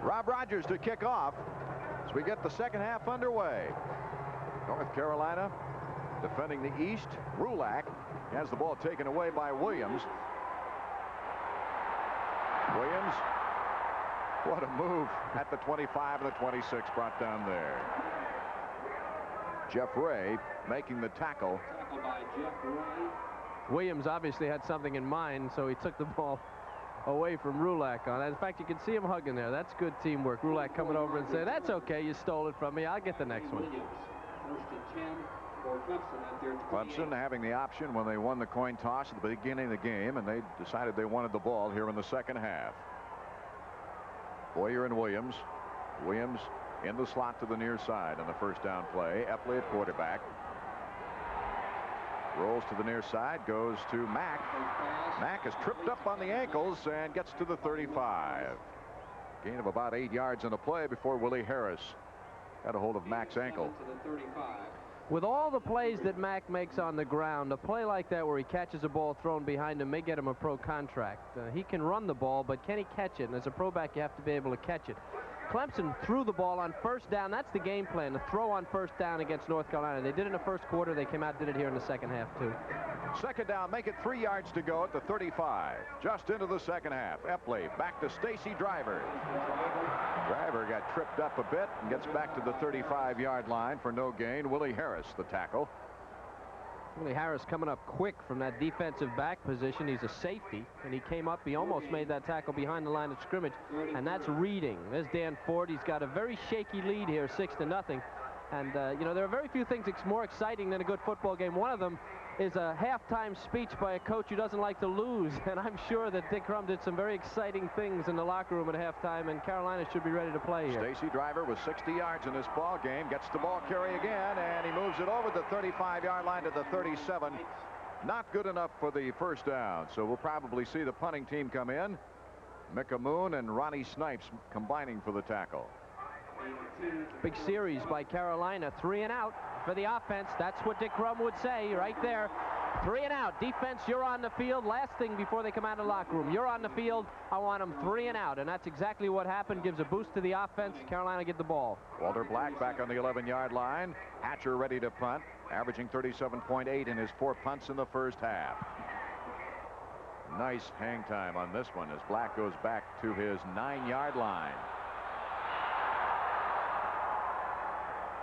Rob Rogers to kick off as we get the second half underway. North Carolina defending the East. Rulak has the ball taken away by Williams. Williams, what a move at the 25 and the 26 brought down there. Jeff Ray making the tackle. Tackle by Jeff Ray. Williams obviously had something in mind, so he took the ball away from Rulak on that. In fact, you can see him hugging there. That's good teamwork. Rulak coming over and saying, "That's okay, you stole it from me. I'll get the next one." First and 10 for Clemson at their 28. Clemson having the option when they won the coin toss at the beginning of the game, and they decided they wanted the ball here in the second half. Boyer and Williams. Williams in the slot to the near side on the first down play. Epley at quarterback. Rolls to the near side, goes to Mack. Mack is tripped up on the ankles and gets to the 35. Gain of about 8 yards in the play before Willie Harris got a hold of Mack's ankle. With all the plays that Mack makes on the ground, a play like that where he catches a ball thrown behind him may get him a pro contract. He can run the ball, but can he catch it? And as a pro back, you have to be able to catch it. Clemson threw the ball on first down. That's the game plan, to throw on first down against North Carolina. They did it in the first quarter. They came out, did it here in the second half, too. Second down, make it 3 yards to go at the 35. Just into the second half. Epley back to Stacy Driver. Driver got tripped up a bit and gets back to the 35-yard line for no gain. Willie Harris, the tackle. Willie Harris coming up quick from that defensive back position. He's a safety, and he came up. He almost made that tackle behind the line of scrimmage, and that's reading. There's Dan Ford. He's got a very shaky lead here, 6-0. And, you know, there are very few things that's more exciting than a good football game. One of them is a halftime speech by a coach who doesn't like to lose, and I'm sure that Dick Crum did some very exciting things in the locker room at halftime, and Carolina should be ready to play here. Stacy Driver with 60 yards in this ball game, gets the ball carry again, and he moves it over the 35-yard line to the 37. Not good enough for the first down, so we'll probably see the punting team come in. Micah Moon and Ronnie Snipes combining for the tackle. Big series by Carolina. 3 and out for the offense. That's what Dick Crum would say right there. 3 and out. Defense, you're on the field. Last thing before they come out of the locker room. You're on the field. I want them 3 and out. And that's exactly what happened. Gives a boost to the offense. Carolina get the ball. Walter Black back on the 11-yard line. Hatcher ready to punt. Averaging 37.8 in his 4 punts in the first half. Nice hang time on this one as Black goes back to his 9-yard line.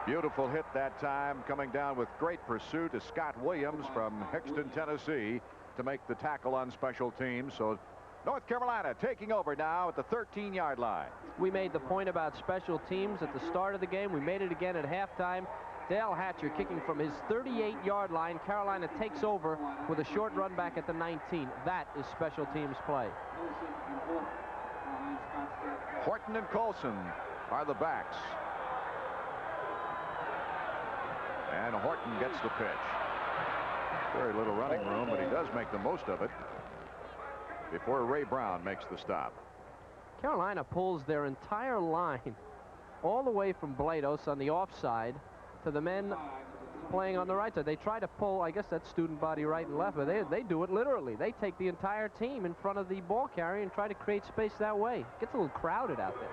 Beautiful hit that time, coming down with great pursuit is Scott Williams from Hixton, Tennessee, to make the tackle on special teams. So North Carolina taking over now at the 13-yard line. We made the point about special teams at the start of the game. We made it again at halftime. Dale Hatcher kicking from his 38-yard line. Carolina takes over with a short run back at the 19. That is special teams play. Horton and Colson are the backs. And Horton gets the pitch. Very little running room, but he does make the most of it before Ray Brown makes the stop. Carolina pulls their entire line all the way from Blados on the offside to the men playing on the right side. They try to pull, I guess that's student body right and left, but they do it literally. They take the entire team in front of the ball carrier and try to create space that way. It gets a little crowded out there.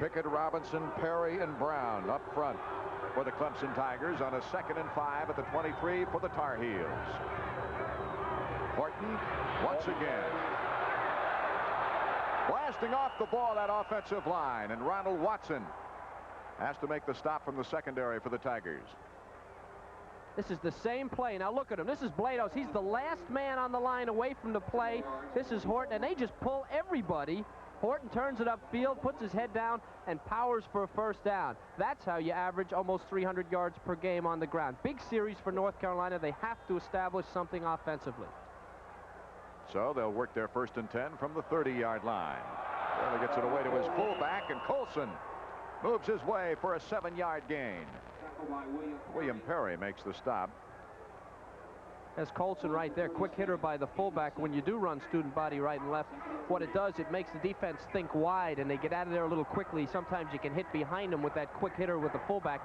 Pickett, Robinson, Perry, and Brown up front for the Clemson Tigers on a 2nd and 5 at the 23 for the Tar Heels. Horton once again blasting off the ball, that offensive line, and Ronald Watson has to make the stop from the secondary for the Tigers. This is the same play. Now look at him. This is Blados. He's the last man on the line away from the play. This is Horton, and they just pull everybody. Horton turns it upfield, puts his head down, and powers for a first down. That's how you average almost 300 yards per game on the ground. Big series for North Carolina. They have to establish something offensively. So they'll work their 1st and 10 from the 30-yard line. Well, he gets it away to his fullback, and Colson moves his way for a 7-yard gain. William Perry makes the stop. That's Colson right there. Quick hitter by the fullback. When you do run student body right and left, what it does, it makes the defense think wide, and they get out of there a little quickly. Sometimes you can hit behind them with that quick hitter with the fullback.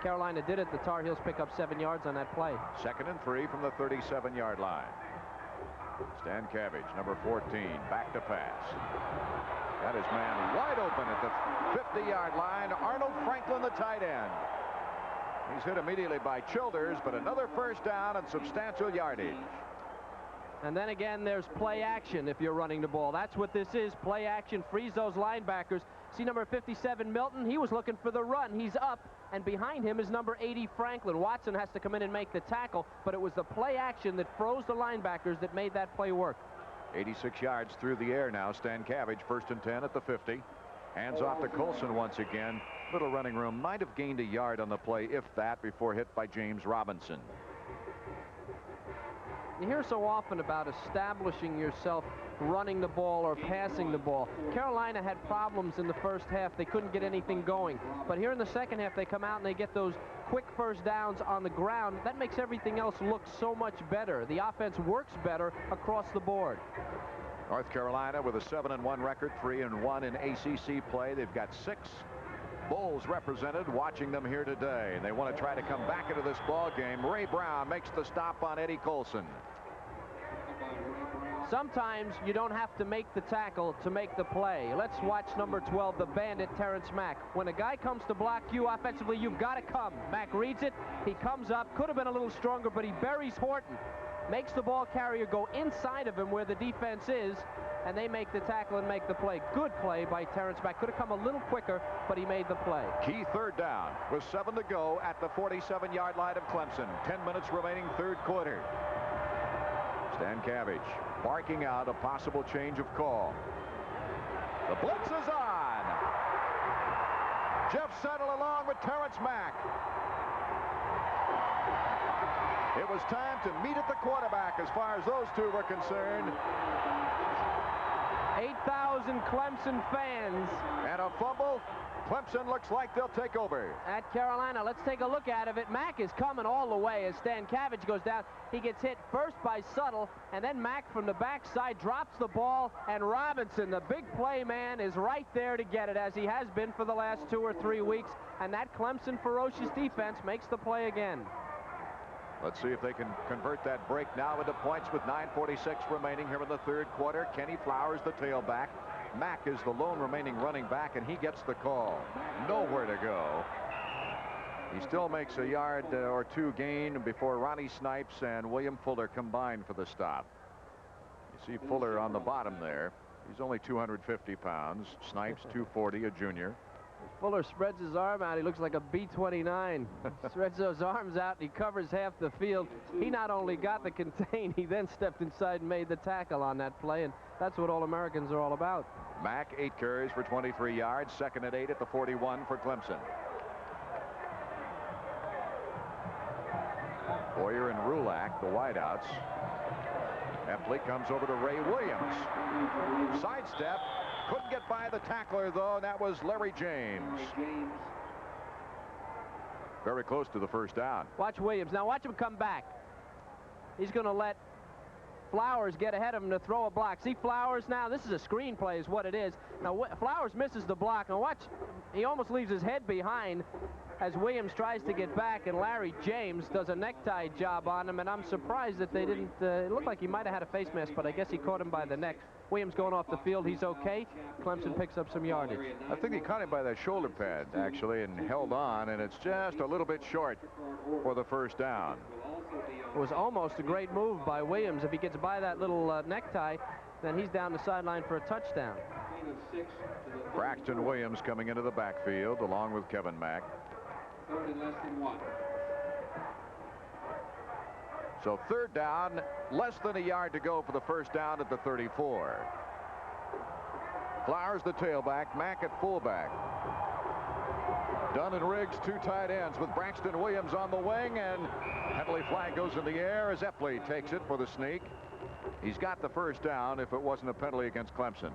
Carolina did it. The Tar Heels pick up 7 yards on that play. 2nd and 3 from the 37-yard line. Stan Cabbage, number 14, back to pass. Got his man wide open at the 50-yard line. Arnold Franklin, the tight end. He's hit immediately by Childers, but another first down and substantial yardage. And then again, there's play action if you're running the ball. That's what this is, play action. Freeze those linebackers. See number 57, Milton? He was looking for the run. He's up, and behind him is number 80, Franklin. Watson has to come in and make the tackle, but it was the play action that froze the linebackers that made that play work. 86 yards through the air now. Stankavich, 1st and 10 at the 50. Hands off to Colson once again. Little running room. Might have gained a yard on the play, if that, before hit by James Robinson. You hear so often about establishing yourself running the ball or passing the ball. Carolina had problems in the first half. They couldn't get anything going. But here in the second half, they come out and they get those quick first downs on the ground. That makes everything else look so much better. The offense works better across the board. North Carolina with a 7-1 record, 3-1 in ACC play. They've got 6 Bulls represented watching them here today. They want to try to come back into this ball game. Ray Brown makes the stop on Eddie Colson. Sometimes you don't have to make the tackle to make the play. Let's watch number 12, the bandit, Terrence Mack. When a guy comes to block you offensively, you've got to come. Mack reads it. He comes up. Could have been a little stronger, but he buries Horton. Makes the ball carrier go inside of him where the defense is, and they make the tackle and make the play. Good play by Terrence Mack. Could have come a little quicker, but he made the play. Key third down with 7 to go at the 47-yard line of Clemson. 10 minutes remaining, third quarter. Stankavich barking out a possible change of call. The blitz is on. Jeff Settle along with Terrence Mack. It was time to meet at the quarterback as far as those two were concerned. 8,000 Clemson fans. And a fumble. Clemson looks like they'll take over. At Carolina, let's take a look at it. Mack is coming all the way as Stankavich goes down. He gets hit first by Suttle, and then Mack from the backside drops the ball, and Robinson, the big play man, is right there to get it, as he has been for the last 2 or 3 weeks. And that Clemson ferocious defense makes the play again. Let's see if they can convert that break now into points with 9:46 remaining here in the third quarter. Kenny Flowers, the tailback. Mack is the lone remaining running back, and he gets the call. Nowhere to go. He still makes a yard or 2 gain before Ronnie Snipes and William Fuller combined for the stop. You see Fuller on the bottom there. He's only 250 pounds. Snipes 240, a junior. Fuller spreads his arm out. He looks like a B-29. Spreads those arms out, and he covers half the field. He not only got the contain, he then stepped inside and made the tackle on that play, and that's what All-Americans are all about. Mack, 8 carries for 23 yards. 2nd and 8 at the 41 for Clemson. Boyer and Rulak, the wideouts. Epley comes over to Ray Williams. Sidestep. Couldn't get by the tackler, though, and that was Larry James. Very close to the first down. Watch Williams. Now watch him come back. He's going to let Flowers get ahead of him to throw a block. See Flowers now? This is a screen play is what it is. Now Flowers misses the block. Now watch. He almost leaves his head behind as Williams tries to get back, and Larry James does a necktie job on him, and I'm surprised that they didn't. It looked like he might have had a face mask, but I guess he caught him by the neck. Williams going off the field. He's okay. Clemson picks up some yardage. I think he caught him by that shoulder pad, actually, and held on, and it's just a little bit short for the first down. It was almost a great move by Williams. If he gets by that little necktie, then he's down the sideline for a touchdown. Braxton Williams coming into the backfield along with Kevin Mack. 3rd and less than 1. So 3rd down, less than a yard to go for the first down at the 34. Flowers the tailback, Mack at fullback. Dunn and Riggs, 2 tight ends with Braxton Williams on the wing, and penalty flag goes in the air as Epley takes it for the sneak. He's got the first down if it wasn't a penalty against Clemson.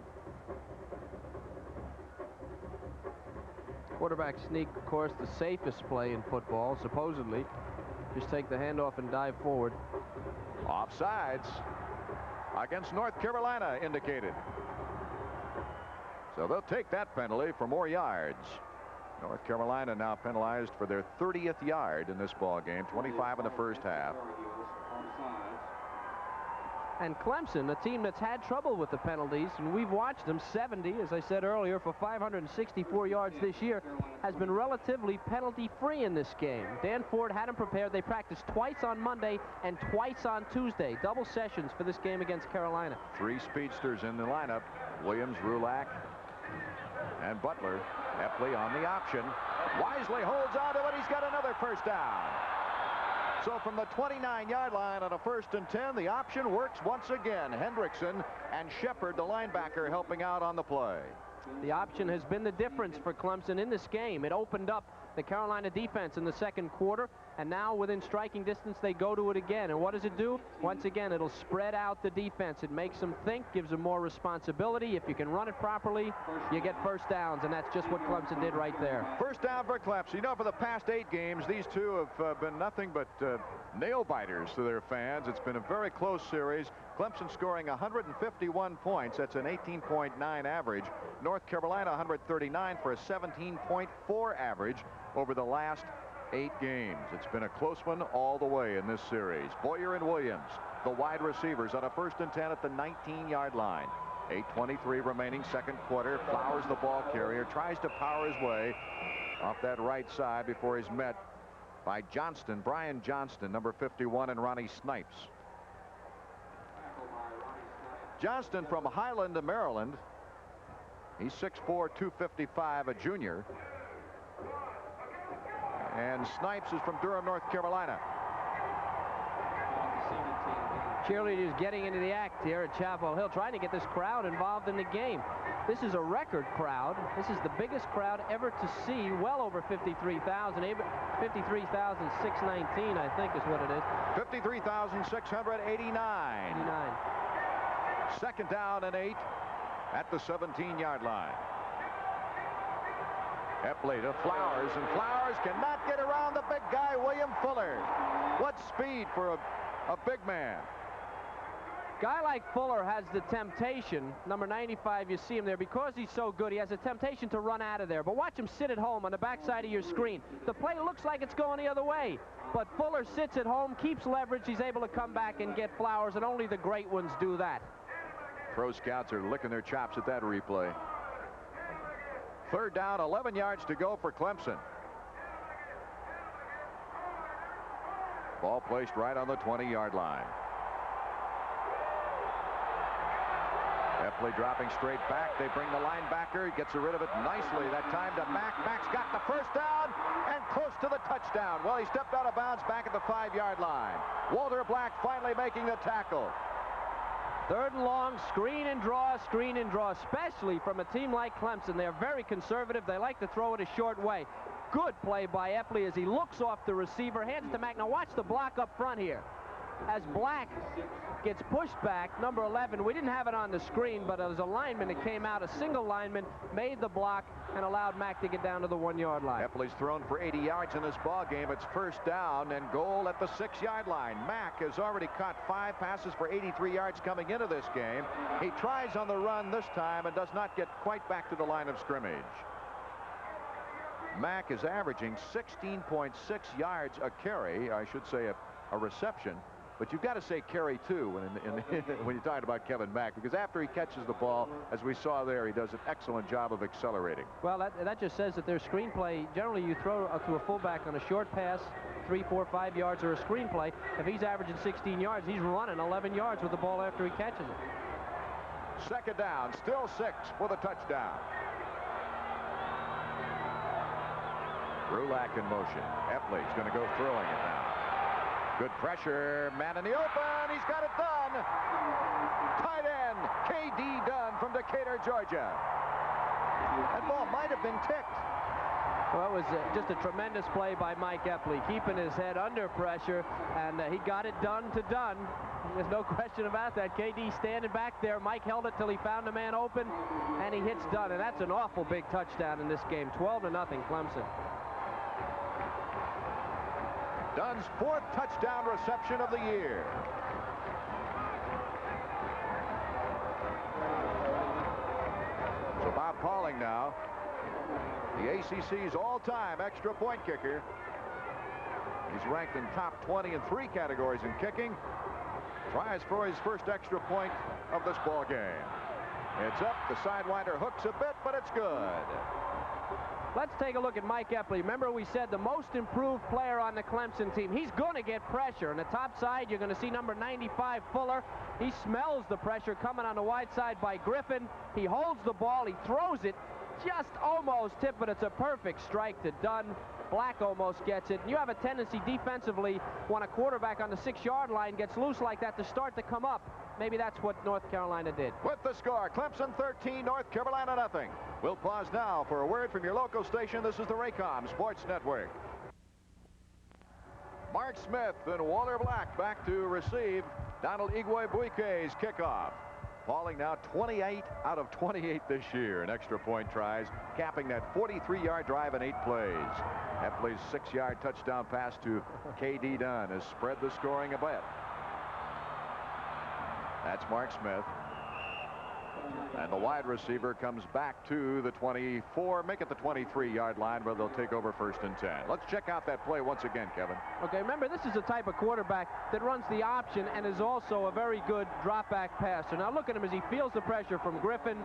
Quarterback sneak, of course, the safest play in football, supposedly. Just take the handoff and dive forward. Offsides against North Carolina indicated. So they'll take that penalty for more yards. North Carolina now penalized for their 30th yard in this ball game, 25 in the first half. And Clemson, a team that's had trouble with the penalties, and we've watched them, 70, as I said earlier, for 564 yards this year, has been relatively penalty-free in this game. Dan Ford had them prepared. They practiced twice on Monday and twice on Tuesday. Double sessions for this game against Carolina. 3 speedsters in the lineup. Williams, Rulak, and Butler. Epley on the option. Wisely holds on to it. He's got another first down. So from the 29-yard line on a 1st and 10, the option works once again. Hendrickson and Shepard, the linebacker, helping out on the play. The option has been the difference for Clemson in this game. It opened up the Carolina defense in the 2nd quarter, and now within striking distance they go to it again. And what does it do? Once again, it'll spread out the defense. It makes them think, gives them more responsibility. If you can run it properly, you get first downs, and that's just what Clemson did right there. First down for Clemson. You know, for the past 8 games, these two have been nothing but nail-biters to their fans. It's been a very close series. Clemson scoring 151 points. That's an 18.9 average. North Carolina 139 for a 17.4 average over the last 8 games. It's been a close one all the way in this series. Boyer and Williams, the wide receivers, on a 1st and 10 at the 19-yard line. 8:23 remaining, 2nd quarter. Flowers, the ball carrier, tries to power his way off that right side before he's met by Johnston, Brian Johnston, number 51, and Ronnie Snipes. Johnston from Highland, Maryland. He's 6'4", 255, a junior. And Snipes is from Durham, North Carolina. Cheerleaders getting into the act here at Chapel Hill, trying to get this crowd involved in the game. This is a record crowd. This is the biggest crowd ever to see, well over 53,000. 53,619, I think, is what it is. 53,689. 2nd down and 8 at the 17-yard line. Epley to Flowers, and Flowers cannot get around the big guy, William Fuller. What speed for a big man. Guy like Fuller has the temptation, number 95, you see him there, because he's so good, he has a temptation to run out of there. But watch him sit at home on the backside of your screen. The play looks like it's going the other way, but Fuller sits at home, keeps leverage, he's able to come back and get Flowers, and only the great ones do that. Pro scouts are licking their chops at that replay. 3rd down, 11 yards to go for Clemson. Ball placed right on the 20-yard line. Epley dropping straight back. They bring the linebacker. He gets rid of it nicely that time to Mack. Mack's got the first down and close to the touchdown. Well, he stepped out of bounds back at the 5-yard line. Walter Black finally making the tackle. 3rd and long, screen and draw, especially from a team like Clemson. They're very conservative. They like to throw it a short way. Good play by Epley as he looks off the receiver, hands to Mack. Now watch the block up front here. As Black gets pushed back, number 11, we didn't have it on the screen, but there was a lineman that came out, a single lineman, made the block and allowed Mack to get down to the 1-yard line. Epley's thrown for 80 yards in this ball game. It's 1st down and goal at the 6-yard line. Mack has already caught 5 passes for 83 yards coming into this game. He tries on the run this time and does not get quite back to the line of scrimmage. Mack is averaging 16.6 yards a carry, I should say a reception. But you've got to say carry too when you're talking about Kevin Mack, because after he catches the ball, as we saw there, he does an excellent job of accelerating. Well, that just says that their screenplay, generally you throw to a fullback on a short pass, 3, 4, 5 yards, or a screenplay. If he's averaging 16 yards, he's running 11 yards with the ball after he catches it. 2nd down, still 6 for the touchdown. Rulak in motion. Epley's going to go throwing it now. Good pressure, man in the open, he's got it done. Tight end, K.D. Dunn from Decatur, Georgia. That ball might have been ticked. Well, it was just a tremendous play by Mike Epley, keeping his head under pressure, and he got it done to Dunn. There's no question about that. K.D. standing back there. Mike held it till he found a man open, and he hits Dunn, and that's an awful big touchdown in this game. 12-0 Clemson. Dunn's 4th touchdown reception of the year. So Bob Pauling now, the ACC's all-time extra point kicker. He's ranked in top 20 in 3 categories in kicking. Tries for his first extra point of this ball game. It's up. The sidewinder hooks a bit, but it's good. Let's take a look at Mike Epley. Remember we said the most improved player on the Clemson team. He's going to get pressure. On the top side, you're going to see number 95, Fuller. He smells the pressure coming on the wide side by Griffin. He holds the ball. He throws it. Just almost tipped, but it's a perfect strike to Dunn. Black almost gets it. And you have a tendency defensively when a quarterback on the 6-yard line gets loose like that to start to come up. Maybe that's what North Carolina did. With the score, Clemson 13, North Carolina nothing. We'll pause now for a word from your local station. This is the Raycom Sports Network. Mark Smith and Walter Black back to receive Donald Igwe-Buike's kickoff. Falling now 28 out of 28 this year. An extra point tries, capping that 43-yard drive in 8 plays. Epley's 6-yard touchdown pass to K.D. Dunn has spread the scoring a bit. That's Mark Smith. And the wide receiver comes back to the 24, make it the 23-yard line where they'll take over 1st and 10. Let's check out that play once again, Kevin. Okay, remember, this is the type of quarterback that runs the option and is also a very good drop-back passer. Now look at him as he feels the pressure from Griffin.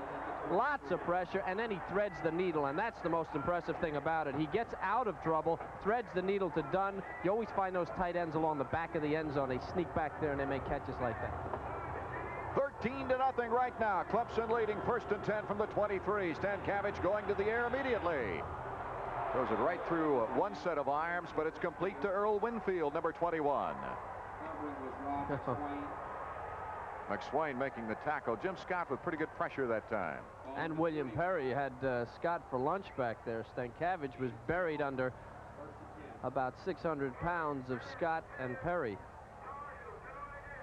Lots of pressure, and then he threads the needle, and that's the most impressive thing about it. He gets out of trouble, threads the needle to Dunn. You always find those tight ends along the back of the end zone. They sneak back there, and they make catches like that. 13-0 right now. Clemson leading 1st and 10 from the 23. Stankiewicz going to the air immediately. Throws it right through one set of arms, but it's complete to Earl Winfield, number 21. McSwain making the tackle. Jim Scott with pretty good pressure that time. And William Perry had Scott for lunch back there. Stankiewicz was buried under about 600 pounds of Scott and Perry.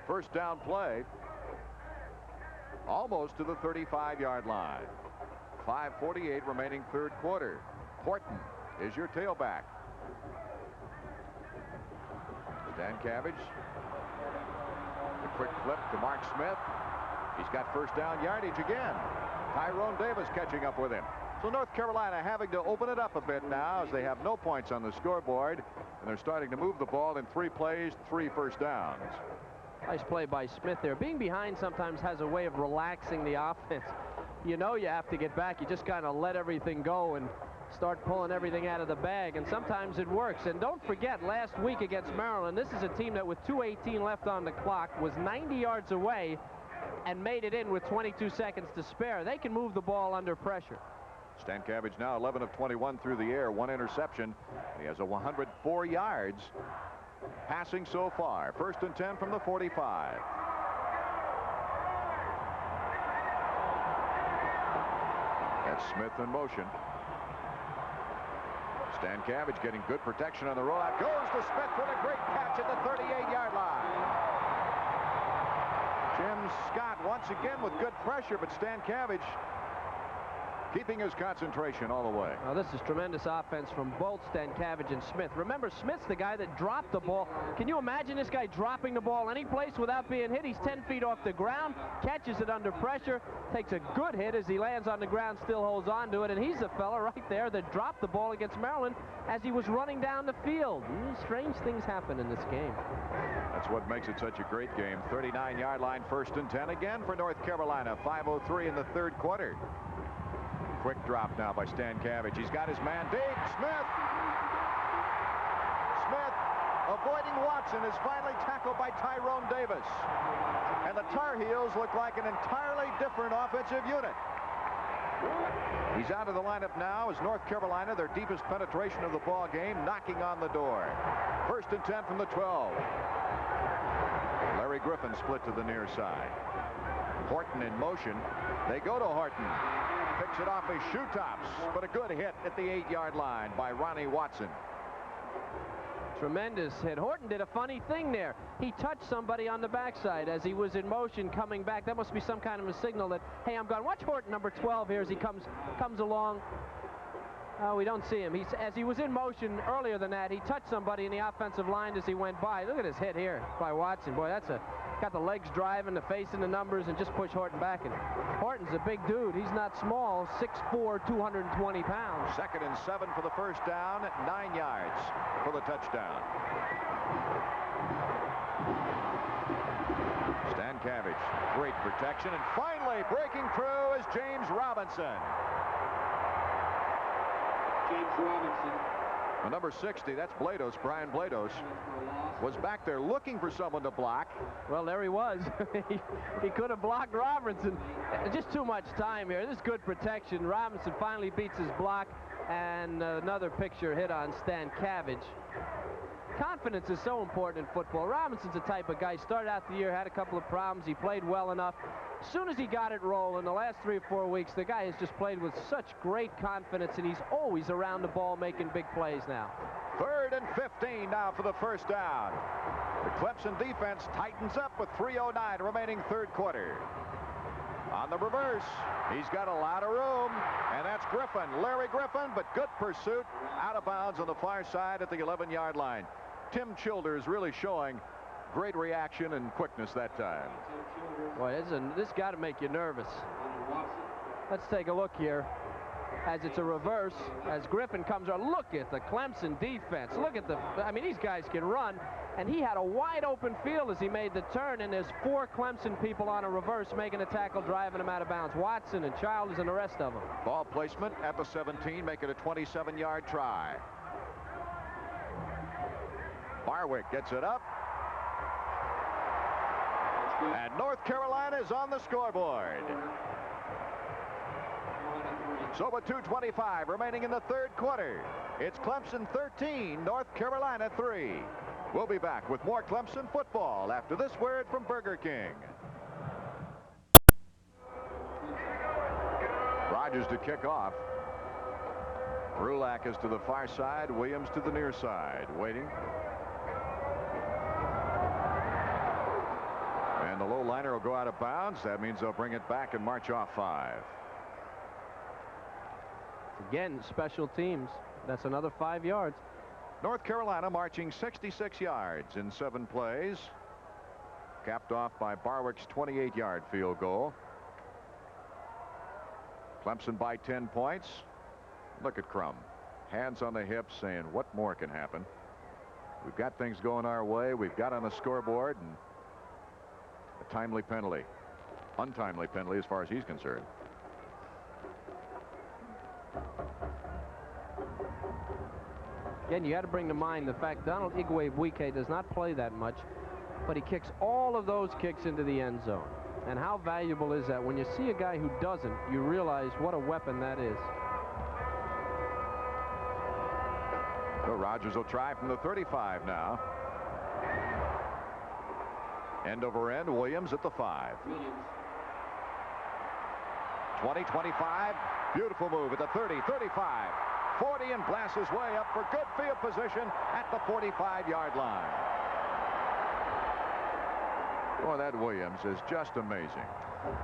First down play. Almost to the 35-yard line. 5:48 remaining 3rd quarter. Horton is your tailback. Stankiewicz. A quick flip to Mark Smith. He's got 1st down yardage again. Tyrone Davis catching up with him. So North Carolina having to open it up a bit now as they have no points on the scoreboard, and they're starting to move the ball in 3 plays, 3 first downs. Nice play by Smith there. Being behind sometimes has a way of relaxing the offense. You know you have to get back. You just kind of let everything go and start pulling everything out of the bag, and sometimes it works. And don't forget, last week against Maryland, this is a team that with 2:18 left on the clock was 90 yards away and made it in with 22 seconds to spare. They can move the ball under pressure. Stankiewicz now 11 of 21 through the air, 1 interception. He has a 104 yards passing so far. 1st and 10 from the 45. That's Smith in motion. Stankiewicz getting good protection on the rollout. Goes to Smith with a great catch at the 38-yard line. Jim Scott once again with good pressure, but Stankiewicz keeping his concentration all the way. Now, this is tremendous offense from both Stankiewicz and Smith. Remember, Smith's the guy that dropped the ball. Can you imagine this guy dropping the ball any place without being hit? He's 10 feet off the ground, catches it under pressure, takes a good hit as he lands on the ground, still holds on to it, and he's the fella right there that dropped the ball against Maryland as he was running down the field. Strange things happen in this game. That's what makes it such a great game. 39-yard line, 1st and 10 again for North Carolina. 5:03 in the 3rd quarter. Quick drop now by Stankiewicz. He's got his man deep. Smith avoiding Watson is finally tackled by Tyrone Davis. And the Tar Heels look like an entirely different offensive unit. He's out of the lineup now as North Carolina, their deepest penetration of the ball game, knocking on the door. 1st and 10 from the 12. Larry Griffin split to the near side. Horton in motion. They go to Horton. Picks it off his shoe tops, but a good hit at the 8-yard line by Ronnie Watson. Tremendous hit. Horton did a funny thing there. He touched somebody on the backside as he was in motion coming back. That must be some kind of a signal that, hey, I'm gone. Watch Horton, number 12 here, as he comes along. Oh, we don't see him. As he was in motion earlier than that, he touched somebody in the offensive line as he went by. Look at his hit here by Watson. Boy, that's got the legs driving, the face in the numbers, and just push Horton back. And Horton's a big dude. He's not small. 6'4", 220 pounds. 2nd and 7 for the 1st down. 9 yards for the touchdown. Stankavich. Great protection, and finally breaking through is James Robinson. James Robinson. The number 60, that's Blados. Brian Blados was back there looking for someone to block. Well, there he was. He could have blocked Robinson. Just too much time here. This is good protection. Robinson finally beats his block, and another picture hit on Stankavich. Confidence is so important in football. Robinson's the type of guy, started out the year, had a couple of problems. He played well enough. As soon as he got it rolling, the last 3 or 4 weeks, the guy has just played with such great confidence, and he's always around the ball making big plays now. 3rd and 15 now for the first down. The Clemson defense tightens up with 3:09 remaining third quarter. On the reverse, he's got a lot of room, and that's Griffin, Larry Griffin, but good pursuit, out of bounds on the far side at the 11-yard line. Tim Childers really showing great reaction and quickness that time. Boy, this got to make you nervous. Let's take a look here as it's a reverse, as Griffin comes around. Look at the Clemson defense. Look at I mean, these guys can run, and he had a wide open field as he made the turn, and there's 4 Clemson people on a reverse making a tackle, driving him out of bounds. Watson and Childers and the rest of them. Ball placement at the 17, make it a 27-yard try. Barwick gets it up. And North Carolina is on the scoreboard. So with 2:25 remaining in the third quarter, it's Clemson 13, North Carolina 3. We'll be back with more Clemson football after this word from Burger King. Rogers to kick off. Brulac is to the far side, Williams to the near side, waiting. And the low liner will go out of bounds. That means they'll bring it back and march off 5. Again, special teams. That's another 5 yards. North Carolina marching 66 yards in 7 plays. Capped off by Barwick's 28-yard field goal. Clemson by 10 points. Look at Crum. Hands on the hips saying, what more can happen? We've got things going our way. We've got on the scoreboard, and a timely penalty. Untimely penalty as far as he's concerned. Again, you got to bring to mind the fact Donald Igwe-Buike does not play that much, but he kicks all of those kicks into the end zone. And how valuable is that? When you see a guy who doesn't, you realize what a weapon that is. So Rogers will try from the 35 now. End over end, Williams at the 5. 20, 25, beautiful move at the 30, 35, 40, and blasts his way up for good field position at the 45-yard line. Boy, that Williams is just amazing.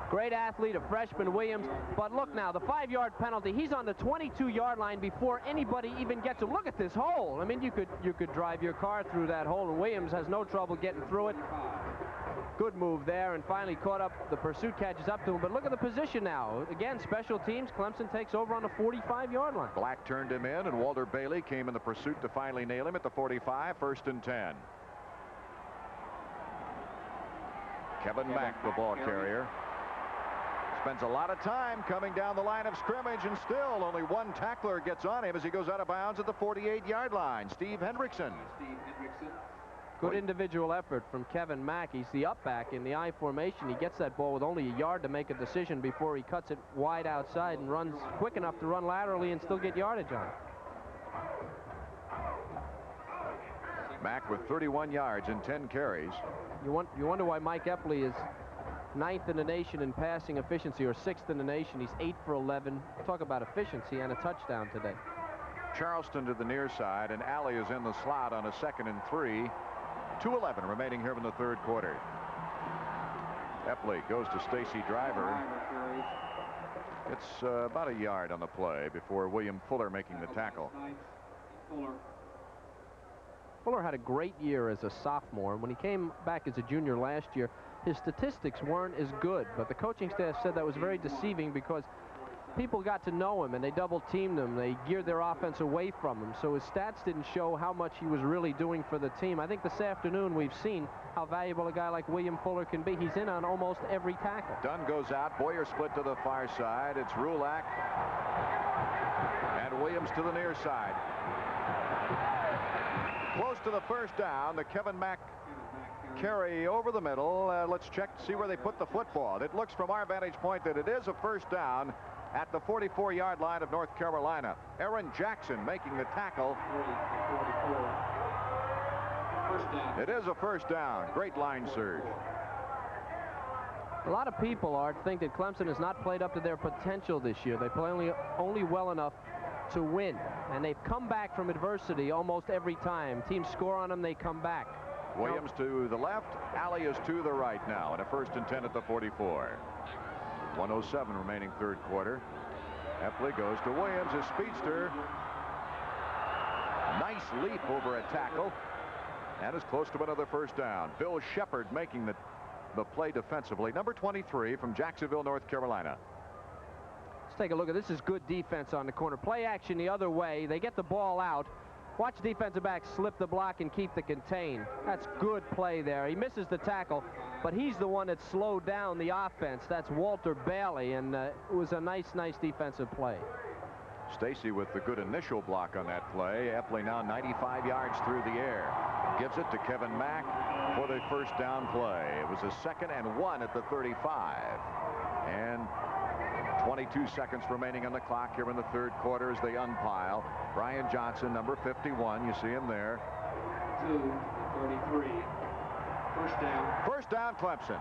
Great athlete, a freshman Williams. But look now, the 5-yard penalty. He's on the 22-yard line before anybody even gets to look at this hole. I mean, you could drive your car through that hole, and Williams has no trouble getting through it. Good move there, and finally caught up. The pursuit catches up to him. But look at the position now. Again, special teams. Clemson takes over on the 45-yard line. Black turned him in, and Walter Bailey came in the pursuit to finally nail him at the 45. 1st and 10. Kevin Mack, the ball carrier, spends a lot of time coming down the line of scrimmage, and still only one tackler gets on him as he goes out of bounds at the 48-yard line. Steve Hendrickson. Good individual effort from Kevin Mack. He's the up back in the I formation. He gets that ball with only a yard to make a decision before he cuts it wide outside and runs quick enough to run laterally and still get yardage on it. Mack with 31 yards and 10 carries. You wonder why Mike Epley is 9th in the nation in passing efficiency, or 6th in the nation. He's 8 for 11. Talk about efficiency, and a touchdown today. Charleston to the near side, and Alley is in the slot on a 2nd and 3. 2:11 remaining here in the third quarter. Epley goes to Stacy Driver. It's about a yard on the play before William Fuller making the tackle. Fuller had a great year as a sophomore. When he came back as a junior last year, his statistics weren't as good, but the coaching staff said that was very deceiving because people got to know him and they double teamed him. They geared their offense away from him. So his stats didn't show how much he was really doing for the team. I think this afternoon we've seen how valuable a guy like William Fuller can be. He's in on almost every tackle. Dunn goes out. Boyer split to the far side. It's Rulak and Williams to the near side. Close to the first down. The Kevin Mack carry over the middle. Let's check to see where they put the football. It looks from our vantage point that it is a first down at the 44-yard line of North Carolina. Aaron Jackson making the tackle. It is a first down. Great line surge. A lot of people, Art, think that Clemson has not played up to their potential this year. They play only well enough to win, and they've come back from adversity almost every time. Teams score on them, they come back. Williams to the left. Alley is to the right now, and a 1st and 10 at the 44. 1:07 remaining third quarter. Epley goes to Williams, his speedster. Nice leap over a tackle, and is close to another first down. Bill Shepard making the play defensively. Number 23 from Jacksonville, North Carolina. Let's take a look at this. Is good defense on the corner. Play action the other way. They get the ball out. Watch defensive back slip the block and keep the contain. That's good play there. He misses the tackle, but he's the one that slowed down the offense. That's Walter Bailey, and it was a nice defensive play. Stacy with the good initial block on that play. Epley now 95 yards through the air. Gives it to Kevin Mack for the first down play. It was a 2nd and 1 at the 35. And 22 seconds remaining on the clock here in the third quarter as they unpile. Brian Johnson, number 51. You see him there. 2:33. First down. First down, Clemson.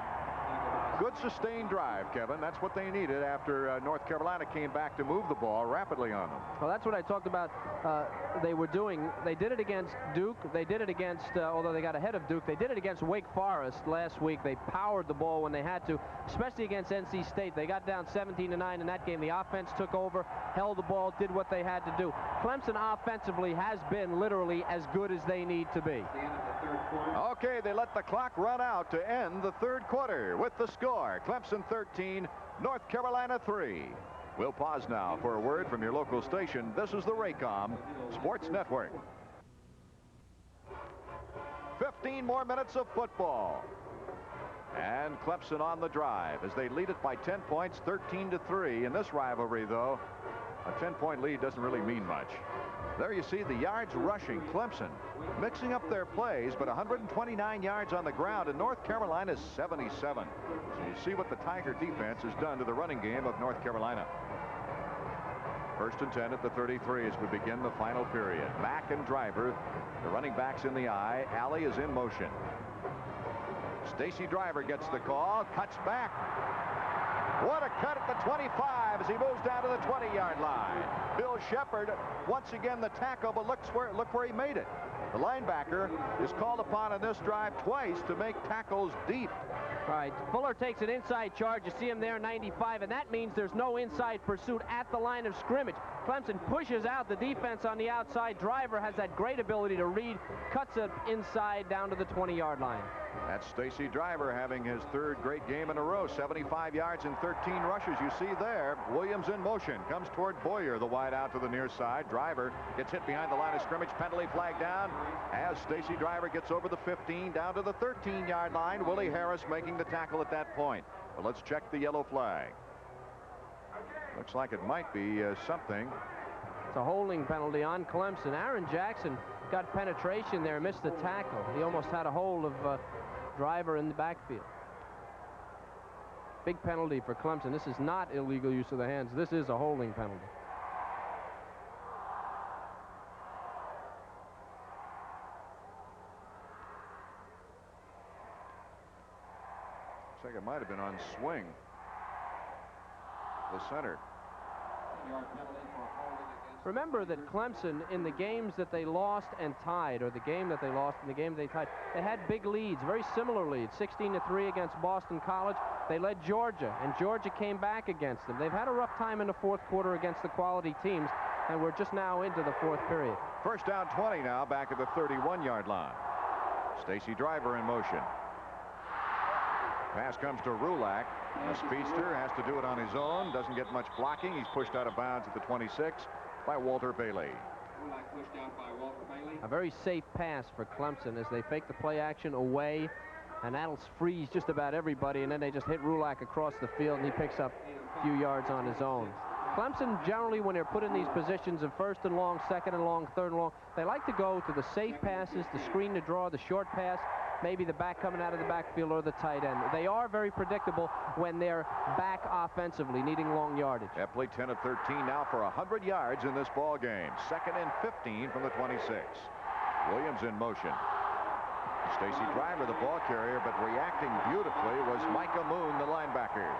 Good sustained drive, Kevin. That's what they needed after North Carolina came back to move the ball rapidly on them. Well, that's what I talked about they were doing. They did it against Duke. They did it against, although they got ahead of Duke, they did it against Wake Forest last week. They powered the ball when they had to, especially against NC State. They got down 17-9 in that game. The offense took over, held the ball, did what they had to do. Clemson offensively has been literally as good as they need to be. Okay, they let the clock run out to end the third quarter with the score. Clemson 13, North Carolina 3. We'll pause now for a word from your local station. This is the Raycom Sports Network. 15 more minutes of football. And Clemson on the drive as they lead it by 10 points, 13-3. In this rivalry, though, a 10-point lead doesn't really mean much. There you see the yards rushing. Clemson mixing up their plays, but 129 yards on the ground, and North Carolina's 77. So you see what the Tiger defense has done to the running game of North Carolina. 1st and 10 at the 33 as we begin the final period. Mack and Driver, the running backs in the eye. Alley is in motion. Stacy Driver gets the call, cuts back. What a cut at the 25 as he moves down to the 20-yard line. Bill Shepard, once again the tackle, but look where he made it. The linebacker is called upon in this drive twice to make tackles deep. All right, Fuller takes an inside charge. You see him there, 95, and that means there's no inside pursuit at the line of scrimmage. Clemson pushes out the defense on the outside. Driver has that great ability to read, cuts it inside down to the 20-yard line. That's Stacy Driver having his third great game in a row. 75 yards and 13 rushes. You see there, Williams in motion. Comes toward Boyer, the wide out to the near side. Driver gets hit behind the line of scrimmage. Penalty flag down as Stacy Driver gets over the 15 down to the 13-yard line. Willie Harris making the tackle at that point. But let's check the yellow flag. Looks like it might be something. It's a holding penalty on Clemson. Aaron Jackson got penetration there, missed the tackle. He almost had a hold of Driver in the backfield. Big penalty for Clemson. This is not illegal use of the hands. This is a holding penalty. Looks like it might have been on swing. The center. Remember that Clemson, in the games that they lost and tied, or the game that they lost and the game they tied, they had big leads, very similar leads. 16-3 against Boston College. They led Georgia, and Georgia came back against them. They've had a rough time in the fourth quarter against the quality teams, and we're just now into the fourth period. First down 20 now, back at the 31-yard line. Stacy Driver in motion. Pass comes to Rulak. The speedster has to do it on his own. Doesn't get much blocking. He's pushed out of bounds at the 26 by Walter Bailey. Pushed out by Walter Bailey. A very safe pass for Clemson as they fake the play action away, and that'll freeze just about everybody, and then they just hit Rulak across the field, and he picks up a few yards on his own. Clemson, generally, when they're put in these positions of first and long, second and long, third and long, they like to go to the safe passes, the screen to draw, the short pass, maybe the back coming out of the backfield or the tight end. They are very predictable when they're back offensively, needing long yardage. Epley 10 of 13 now for 100 yards in this ball game. 2nd and 15 from the 26. Williams in motion. Stacy Driver, the ball carrier, but reacting beautifully was Micah Moon, the linebacker.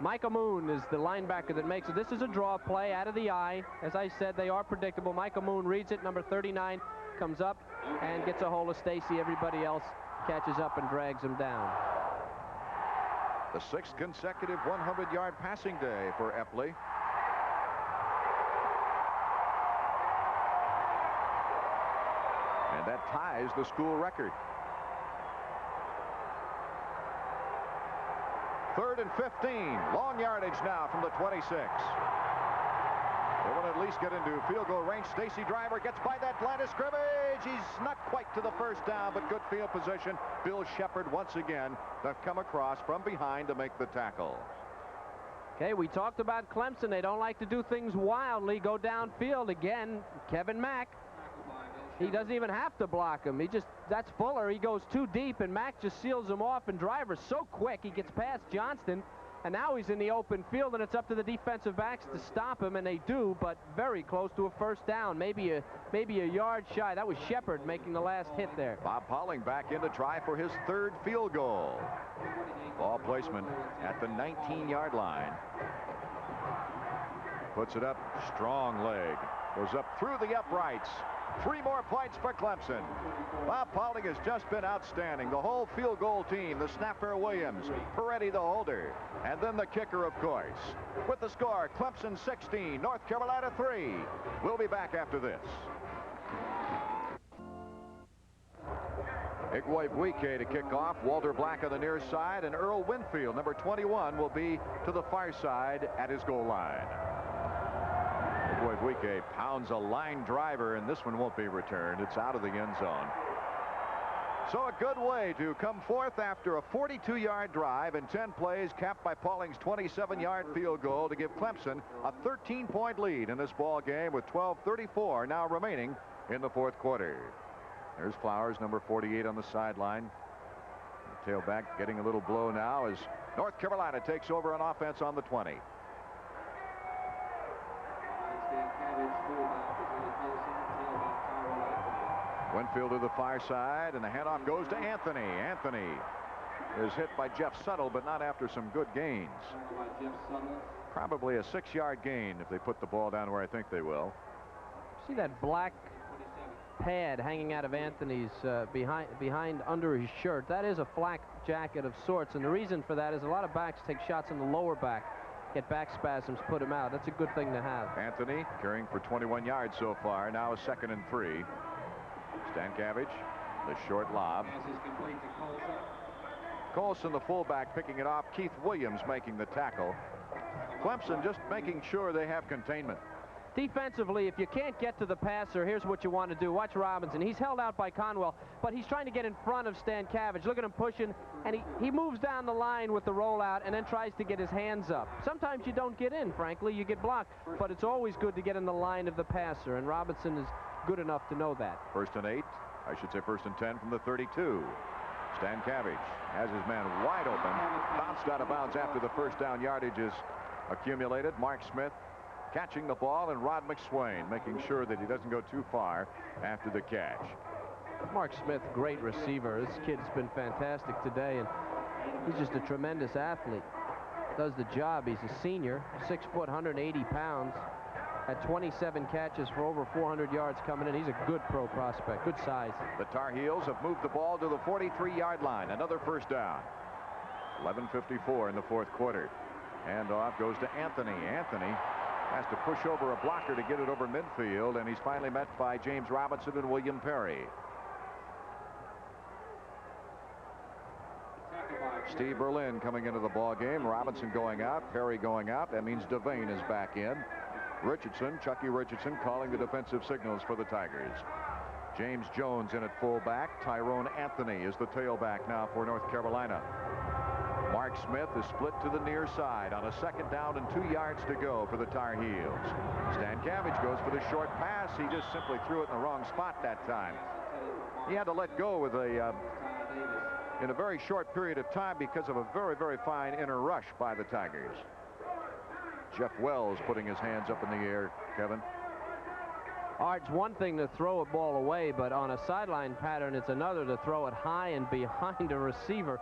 Micah Moon is the linebacker that makes it. This is a draw play out of the eye. As I said, they are predictable. Micah Moon reads it. Number 39 comes up and gets a hold of Stacy. Everybody else catches up and drags him down. The 6th consecutive 100-yard passing day for Epley. And that ties the school record. 3rd and 15. Long yardage now from the 26. They want to at least get into field goal range. Stacy Driver gets by that line of scrimmage. He's not quite to the first down, but good field position. Bill Shepard once again to come across from behind to make the tackle. Okay, we talked about Clemson. They don't like to do things wildly, go downfield. Again, Kevin Mack. He doesn't even have to block him. That's Fuller. He goes too deep, and Mack just seals him off, and Driver's so quick. He gets past Johnston, and now he's in the open field, and it's up to the defensive backs to stop him, and they do, but very close to a first down, maybe a yard shy. That was Shepard making the last hit there. Bob Pauling back in to try for his 3rd field goal. Ball placement at the 19-yard line. Puts it up, strong leg. Goes up through the uprights. 3 more points for Clemson. Bob Pauling has just been outstanding. The whole field goal team, the snapper Williams, Peretti the holder, and then the kicker, of course. With the score, Clemson 16, North Carolina 3. We'll be back after this. Igwe to kick off. Walter Black on the near side, and Earl Winfield, number 21, will be to the far side at his goal line. Igwe pounds a line driver, and this one won't be returned. It's out of the end zone. So a good way to come forth after a 42-yard drive and 10 plays, capped by Pauling's 27-yard field goal to give Clemson a 13-point lead in this ball game with 12:34 now remaining in the 4th quarter. There's Flowers, number 48, on the sideline. The tailback getting a little blow now as North Carolina takes over on offense on the 20. Winfield to the far side, and the handoff goes to Anthony. Anthony is hit by Jeff Suttle, but not after some good gains. Probably a 6-yard gain if they put the ball down where I think they will. See that black pad hanging out of Anthony's behind under his shirt? That is a flak jacket of sorts, and the reason for that is a lot of backs take shots in the lower back, get back spasms, put him out. That's a good thing to have. Anthony carrying for 21 yards so far. Now a 2nd and 3. Stankavich, the short lob. Colson, the fullback, picking it off. Keith Williams making the tackle. Clemson just making sure they have containment. Defensively, if you can't get to the passer, here's what you want to do. Watch Robinson. He's held out by Conwell, but he's trying to get in front of Stankavich. Look at him pushing, and he moves down the line with the rollout and then tries to get his hands up. Sometimes you don't get in, frankly. You get blocked, but it's always good to get in the line of the passer, and Robinson is good enough to know that. 1st and 8. I should say 1st and 10 from the 32. Stankavich has his man wide open. Bounced out of bounds after the first down yardage is accumulated. Mark Smith catching the ball, and Rod McSwain making sure that he doesn't go too far after the catch. Mark Smith, great receiver. This kid's been fantastic today, and he's just a tremendous athlete. Does the job. He's a senior, 6 foot, 180 pounds. Had 27 catches for over 400 yards coming in. He's a good pro prospect, good size. The Tar Heels have moved the ball to the 43-yard line. Another first down. 11:54 in the 4th quarter. Handoff goes to Anthony. Anthony has to push over a blocker to get it over midfield, and he's finally met by James Robinson and William Perry. Steve Berlin coming into the ball game. Robinson going out. Perry going out. That means Devane is back in. Chucky Richardson calling the defensive signals for the Tigers. James Jones in at fullback. Tyrone Anthony is the tailback now for North Carolina. Mark Smith is split to the near side on a 2nd down and 2 yards to go for the Tar Heels. Stan Cabbage goes for the short pass. He just simply threw it in the wrong spot that time. He had to let go with in a very short period of time because of a very, very fine inner rush by the Tigers. Jeff Wells putting his hands up in the air, Kevin. It's one thing to throw a ball away, but on a sideline pattern, it's another to throw it high and behind a receiver.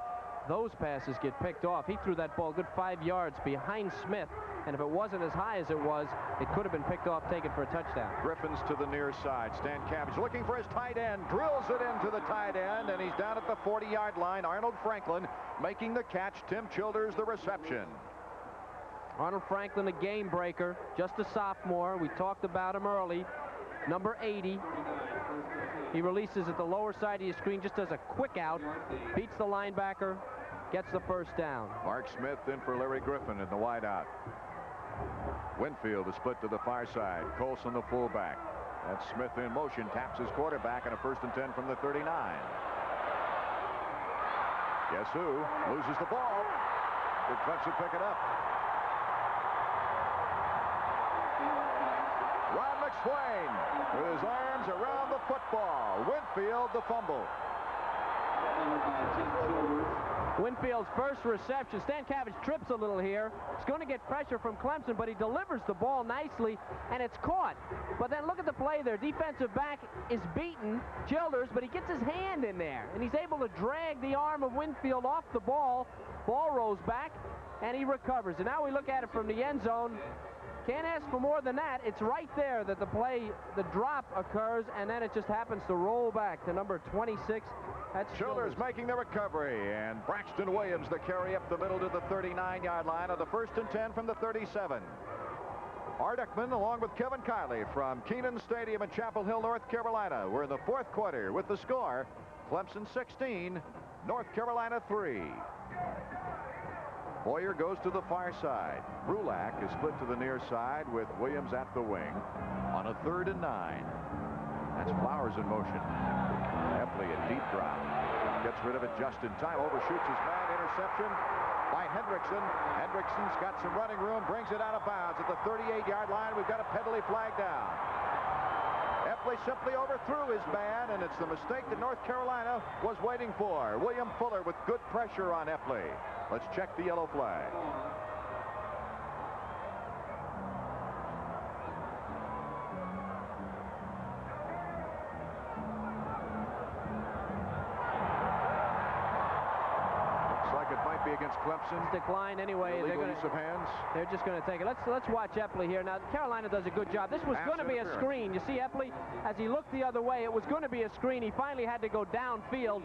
Those passes get picked off. He threw that ball a good 5 yards behind Smith, and if it wasn't as high as it was, it could have been picked off, taken for a touchdown. Griffin's to the near side. Stan Cabbage looking for his tight end, drills it into the tight end, and he's down at the 40-yard line. Arnold Franklin making the catch. Tim Childers the reception. Arnold Franklin, a game breaker, just a sophomore. We talked about him early. Number 80. He releases at the lower side of your screen, just does a quick out, beats the linebacker, gets the first down. Mark Smith in for Larry Griffin in the wideout. Winfield is split to the far side. Colson the fullback. That's Smith in motion, taps his quarterback on a 1st and 10 from the 39. Guess who loses the ball? Did Clemson pick it up? Ron McSwain with his arms around the football. Winfield the fumble. Winfield's first reception. Stan Cabbage trips a little here. He's going to get pressure from Clemson, but he delivers the ball nicely, and it's caught. But then look at the play there. Defensive back is beaten, Childers, but he gets his hand in there, and he's able to drag the arm of Winfield off the ball. Ball rolls back, and he recovers. And now we look at it from the end zone. Can't ask for more than that. It's right there that the drop occurs, and then it just happens to roll back to number 26. That's Childers making the recovery, and Braxton Williams the carry up the middle to the 39-yard line on the 1st and 10 from the 37. Art Eckman along with Kevin Kiley from Keenan Stadium in Chapel Hill, North Carolina. We're in the 4th quarter with the score, Clemson 16, North Carolina 3. Boyer goes to the far side. Brulac is split to the near side with Williams at the wing on a 3rd and 9. That's Flowers in motion. Epley a deep drop. Gets rid of it just in time. Overshoots his man. Interception by Hendrickson. Hendrickson's got some running room. Brings it out of bounds at the 38-yard line. We've got a penalty flag down. Epley simply overthrew his man, and it's the mistake that North Carolina was waiting for. William Fuller with good pressure on Epley. Let's check the yellow flag. Looks like it might be against Clemson. Decline anyway. They're going to use of hands. They're just going to take it. Let's watch Epley here. Now, Carolina does a good job. This was going to be a screen. You see Epley, as he looked the other way, it was going to be a screen. He finally had to go downfield.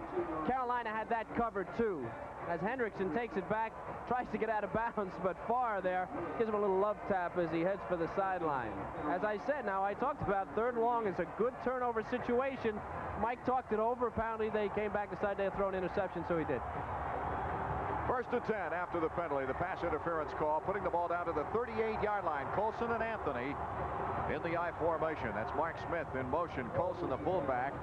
Carolina had that covered too. As Hendrickson takes it back, tries to get out of bounds, but far there, gives him a little love tap as he heads for the sideline. As I said, now I talked about 3rd and long is a good turnover situation. Mike talked it over. Apparently they came back, decided they'd throw an interception, so he did. 1st and 10 after the penalty, the pass interference call, putting the ball down to the 38-yard line. Colson and Anthony in the I formation. That's Mark Smith in motion. Colson, the fullback,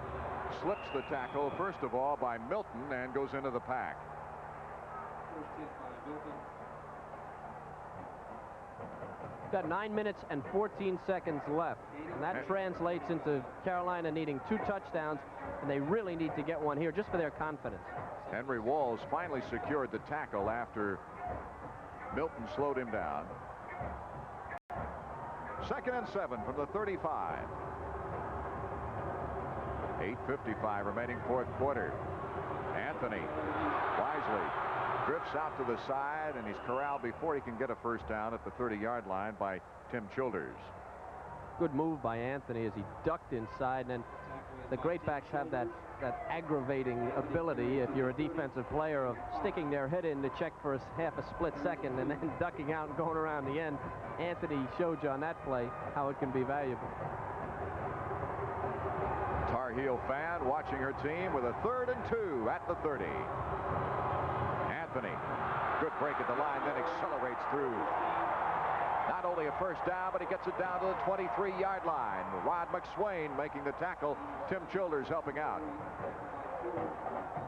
slips the tackle, first of all, by Milton and goes into the pack. Got 9 minutes and 14 seconds left, and that translates into Carolina needing 2 touchdowns, and they really need to get one here just for their confidence. Henry Walls finally secured the tackle after Milton slowed him down. 2nd and 7 from the 35. 8:55 remaining 4th quarter. Anthony wisely drifts out to the side, and he's corralled before he can get a first down at the 30-yard line by Tim Childers. Good move by Anthony as he ducked inside, and then the great backs have that aggravating ability, if you're a defensive player, of sticking their head in to check for half a split second and then ducking out and going around the end. Anthony showed you on that play how it can be valuable. Tar Heel fan watching her team with a 3rd and 2 at the 30. Anthony. Good break at the line, then accelerates through. Not only a first down, but he gets it down to the 23-yard line. Rod McSwain making the tackle. Tim Childers helping out.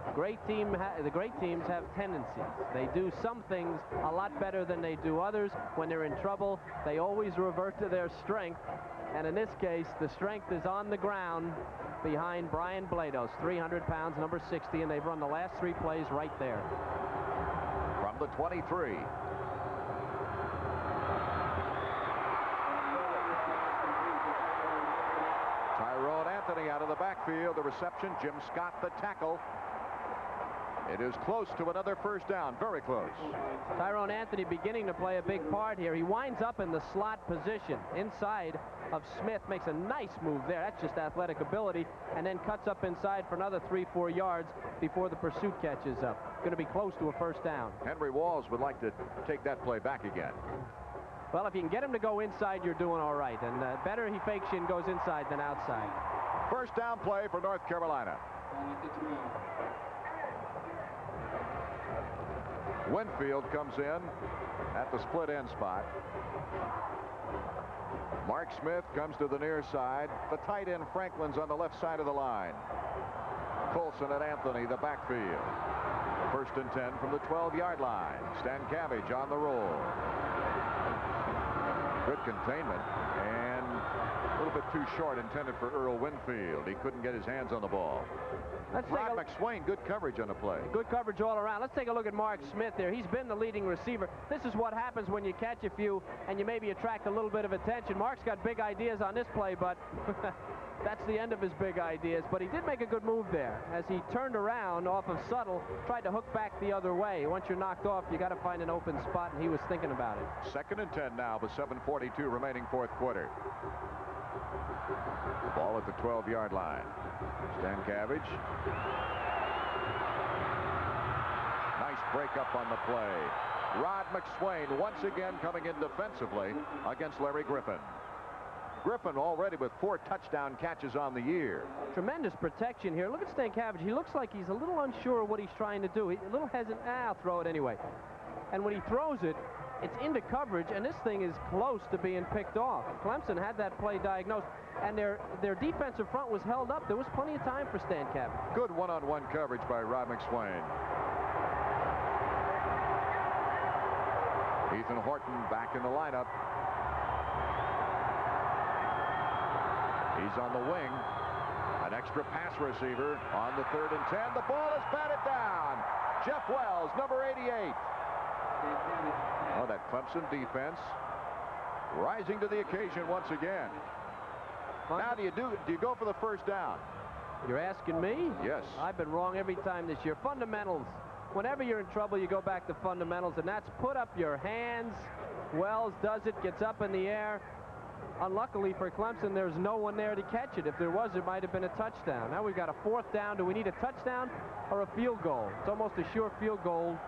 The great teams have tendencies. They do some things a lot better than they do others. When they're in trouble, they always revert to their strength. And in this case, the strength is on the ground behind Brian Blados, 300 pounds, number 60, and they've run the last 3 plays right there. From the 23. Tyrone Anthony out of the backfield. The reception, Jim Scott the tackle. It is close to another first down, very close. Tyrone Anthony beginning to play a big part here. He winds up in the slot position inside of Smith, makes a nice move there. That's just athletic ability, and then cuts up inside for another 3-4 yards before the pursuit catches up. Going to be close to a first down. Henry Walls would like to take that play back again. Well, if you can get him to go inside, you're doing all right. And better he fakes you and goes inside than outside. First down play for North Carolina. Winfield comes in at the split end spot. Mark Smith comes to the near side. The tight end Franklin's on the left side of the line. Colson and Anthony the backfield. First and 10 from the 12-yard line. Stan Cabbage on the roll. Good containment and a little bit too short intended for Earl Winfield. He couldn't get his hands on the ball. Rod McSwain, good coverage on the play. Good coverage all around. Let's take a look at Mark Smith there. He's been the leading receiver. This is what happens when you catch a few and you maybe attract a little bit of attention. Mark's got big ideas on this play, but that's the end of his big ideas. But he did make a good move there as he turned around off of Tuttle, tried to hook back the other way. Once you're knocked off, you got to find an open spot, and he was thinking about it. Second and 10 now with 7:42 remaining fourth quarter. Ball at the 12-yard line. Stan Cabbage. Nice break up on the play. Rod McSwain once again coming in defensively against Larry Griffin. Griffin already with 4 touchdown catches on the year. Tremendous protection here. Look at Stan Cabbage. He looks like he's a little unsure of what he's trying to do. He's a little hesitant. I'll throw it anyway. And when he throws it, it's into coverage, and this thing is close to being picked off. Clemson had that play diagnosed, and their defensive front was held up. There was plenty of time for Stan Cabbage. Good one-on-one coverage by Rod McSwain. Ethan Horton back in the lineup. He's on the wing. An extra pass receiver on the 3rd and 10. The ball is batted down. Jeff Wells, number 88. Oh, that Clemson defense rising to the occasion once again. Now, do you go for the first down? You're asking me? Yes. I've been wrong every time this year. Fundamentals. Whenever you're in trouble, you go back to fundamentals, and that's put up your hands. Wells does it, gets up in the air. Unluckily for Clemson, there's no one there to catch it. If there was, it might have been a touchdown. Now we've got a 4th down. Do we need a touchdown or a field goal? It's almost a sure field goal.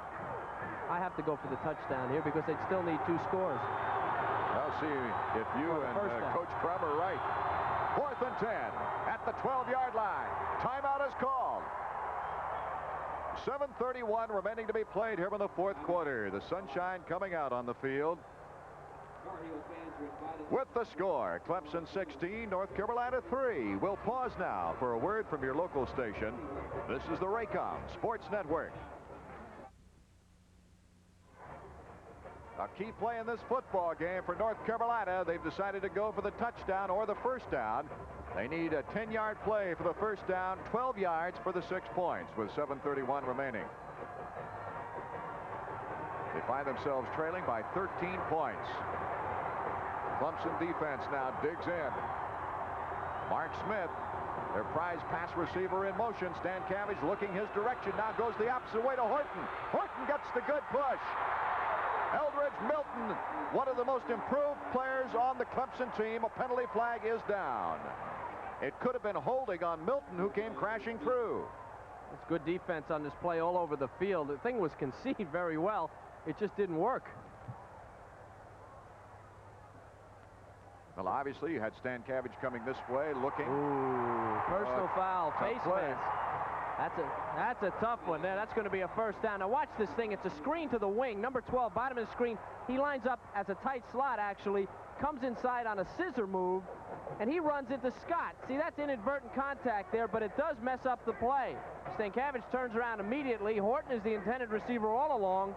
I have to go for the touchdown here because they'd still need 2 scores. I'll see if you and Coach Crum are right. 4th and 10 at the 12-yard line. Timeout is called. 7:31 remaining to be played here in the fourth quarter. The sunshine coming out on the field. With the score, Clemson 16, North Carolina 3. We'll pause now for a word from your local station. This is the Raycom Sports Network. A key play in this football game for North Carolina. They've decided to go for the touchdown or the first down. They need a 10-yard play for the first down, 12 yards for the 6 points with 7:31 remaining. They find themselves trailing by 13 points. Clemson defense now digs in. Mark Smith, their prize pass receiver, in motion. Stan Cabbage looking his direction. Now goes the opposite way to Horton. Horton gets the good push. Eldridge Milton, one of the most improved players on the Clemson team. A penalty flag is down. It could have been holding on Milton, who came crashing through. It's good defense on this play all over the field. The thing was conceived very well. It just didn't work. Well, obviously, you had Stan Cabbage coming this way, looking. Ooh, personal foul, face mask. That's a tough one there. That's going to be a first down. Now watch this thing. It's a screen to the wing. Number 12, bottom of the screen. He lines up as a tight slot, actually. Comes inside on a scissor move, and he runs into Scott. See, that's inadvertent contact there, but it does mess up the play. Stankiewicz turns around immediately. Horton is the intended receiver all along.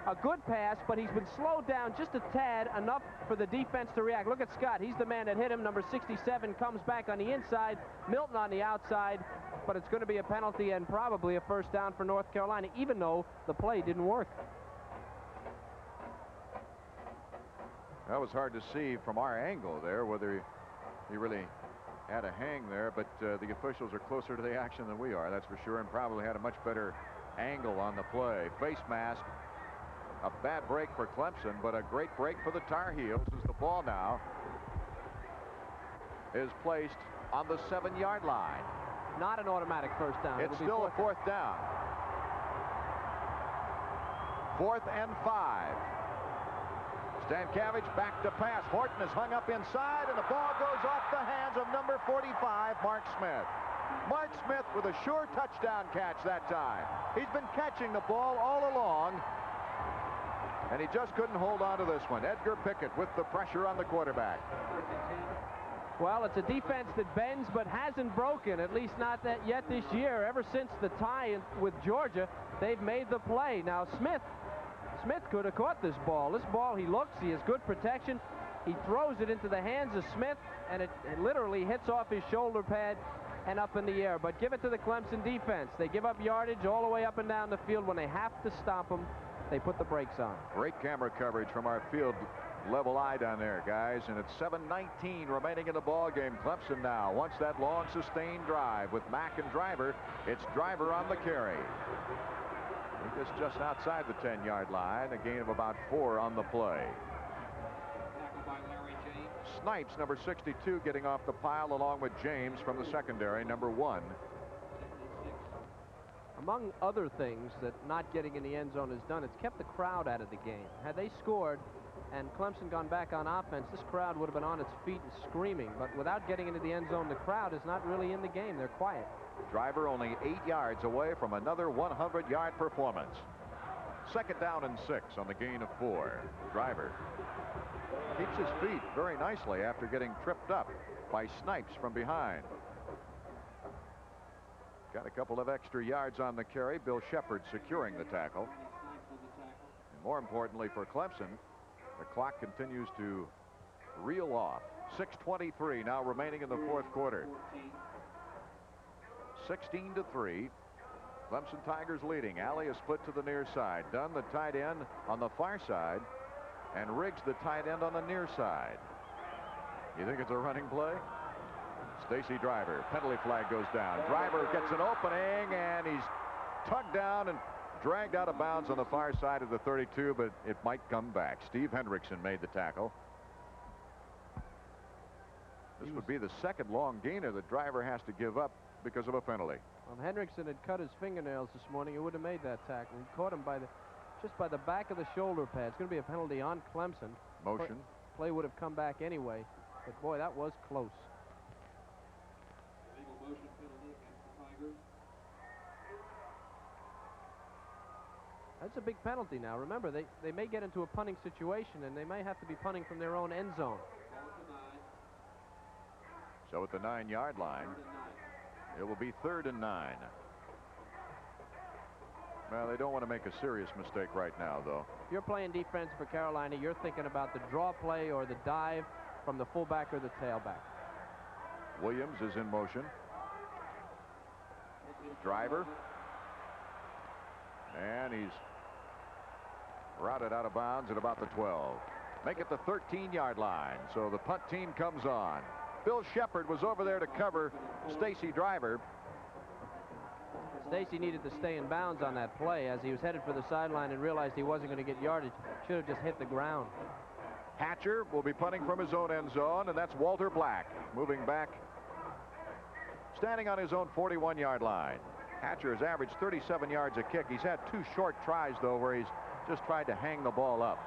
A good pass, but he's been slowed down just a tad, enough for the defense to react. Look at Scott. He's the man that hit him. Number 67 comes back on the inside. Milton on the outside, but it's going to be a penalty and probably a first down for North Carolina, even though the play didn't work. That was hard to see from our angle there, whether he really had a hang there, but the officials are closer to the action than we are, that's for sure, and probably had a much better angle on the play. Face mask. A bad break for Clemson, but a great break for the Tar Heels as the ball now is placed on the 7-yard line. Not an automatic first down. It's still a fourth down. 4th and 5. Stankiewicz back to pass. Horton is hung up inside, and the ball goes off the hands of number 45, Mark Smith. Mark Smith with a sure touchdown catch that time. He's been catching the ball all along, and he just couldn't hold on to this one. Edgar Pickett with the pressure on the quarterback. Well, it's a defense that bends but hasn't broken, at least not that yet this year. Ever since the tie with Georgia, they've made the play. Now, Smith could have caught this ball. This ball, he looks, he has good protection. He throws it into the hands of Smith, and it literally hits off his shoulder pad and up in the air. But give it to the Clemson defense. They give up yardage all the way up and down the field. When they have to stop them, they put the brakes on. Great camera coverage from our field level eye down there, guys, and it's 7:19 remaining in the ball game. Clemson now wants that long sustained drive with Mack and Driver. It's Driver on the carry. He gets just outside the 10-yard line, a gain of about 4 on the play. Snipes, number 62, getting off the pile along with James from the secondary, number 1. Among other things that not getting in the end zone has done, it's kept the crowd out of the game. Had they scored and Clemson gone back on offense, this crowd would have been on its feet and screaming. But without getting into the end zone, the crowd is not really in the game. They're quiet. Driver only 8 yards away from another 100-yard performance. 2nd down and 6 on the gain of 4. Driver keeps his feet very nicely after getting tripped up by Snipes from behind. Got a couple of extra yards on the carry. Bill Shepard securing the tackle. And more importantly for Clemson, the clock continues to reel off. 6:23 now remaining in the 4th quarter. 16-3. Clemson Tigers leading. Alley is split to the near side. Dunn, the tight end, on the far side, and Riggs, the tight end, on the near side. You think it's a running play? Stacy Driver. Penalty flag goes down. Driver gets an opening, and he's tugged down and dragged out of bounds on the far side of the 32, but it might come back. Steve Hendrickson made the tackle. This would be the 2nd long gainer the Driver has to give up because of a penalty. Well, Hendrickson had cut his fingernails this morning. He would have made that tackle. He caught him just by the back of the shoulder pad. It's going to be a penalty on Clemson. Motion. Play would have come back anyway, but boy, that was close. Legal motion penalty against the Tigers. That's a big penalty now. Remember, they may get into a punting situation, and they may have to be punting from their own end zone. So at the 9-yard line, it will be 3rd and 9. Well, they don't want to make a serious mistake right now, though. If you're playing defense for Carolina, you're thinking about the draw play or the dive from the fullback or the tailback. Williams is in motion. Driver. And he's routed out of bounds at about the 12. Make it the 13-yard line. So the punt team comes on. Bill Shepard was over there to cover Stacy Driver. Stacy needed to stay in bounds on that play as he was headed for the sideline and realized he wasn't going to get yardage. Should have just hit the ground. Hatcher will be punting from his own end zone, and that's Walter Black moving back, standing on his own 41-yard line. Hatcher has averaged 37 yards a kick. He's had 2 short tries, though, where he's just tried to hang the ball up.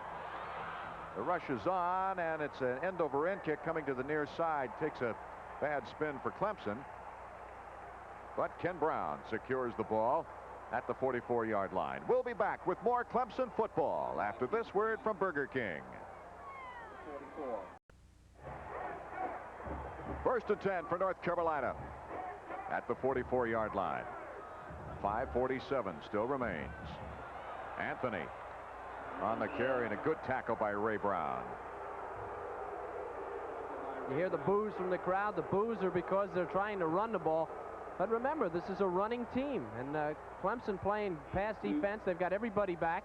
The rush is on, and it's an end-over-end kick coming to the near side. Takes a bad spin for Clemson. but Ken Brown secures the ball at the 44-yard line. We'll be back with more Clemson football after this word from Burger King. 1st and 10 for North Carolina at the 44-yard line. 5:47 still remains. Anthony on the carry, and a good tackle by Ray Brown. You hear the boos from the crowd. The boos are because they're trying to run the ball. But remember, this is a running team, and Clemson playing pass defense. They've got everybody back,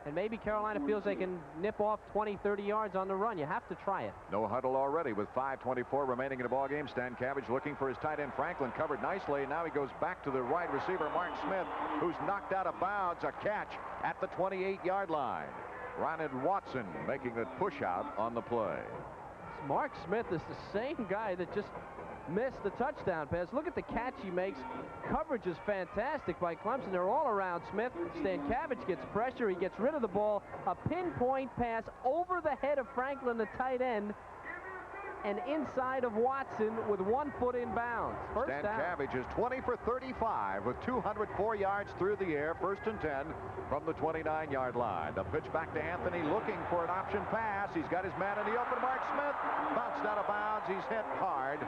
and maybe Carolina feels they can nip off 20, 30 yards on the run. You have to try it. No huddle already with 5:24 remaining in the ball game. Stan Cabbage looking for his tight end Franklin, covered nicely. Now he goes back to the wide receiver Mark Smith, who's knocked out of bounds. A catch at the 28-yard line. Ronald Watson making the push out on the play. Mark Smith is the same guy that just missed the touchdown pass. Look at the catch he makes. Coverage is fantastic by Clemson. They're all around Smith. Stan Cabbage gets pressure. He gets rid of the ball. A pinpoint pass over the head of Franklin, the tight end, and inside of Watson with 1 foot in bounds. First Stan down. Cabbage is 20 for 35 with 204 yards through the air. 1st and 10 from the 29-yard line. The pitch back to Anthony looking for an option pass. He's got his man in the open. Mark Smith bounced out of bounds. He's hit hard,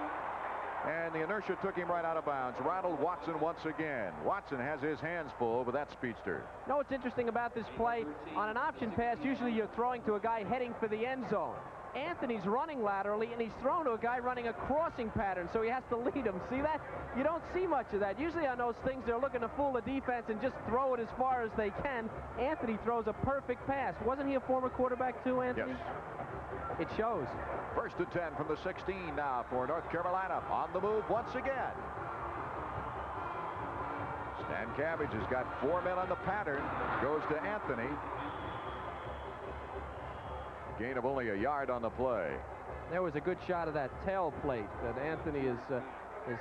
and the inertia took him right out of bounds. Ronald Watson once again. Watson has his hands full with that speedster. You know what's interesting about this play? On an option pass, usually you're throwing to a guy heading for the end zone. Anthony's running laterally, and he's thrown to a guy running a crossing pattern, so he has to lead him. See that? You don't see much of that. Usually on those things, they're looking to fool the defense and just throw it as far as they can. Anthony throws a perfect pass. Wasn't he a former quarterback too, Anthony? Yes. It shows. 1st and 10 from the 16 now for North Carolina. On the move once again. Stan Cabbage has got 4 men on the pattern. Goes to Anthony. Gain of only a yard on the play. There was a good shot of that tail plate that Anthony is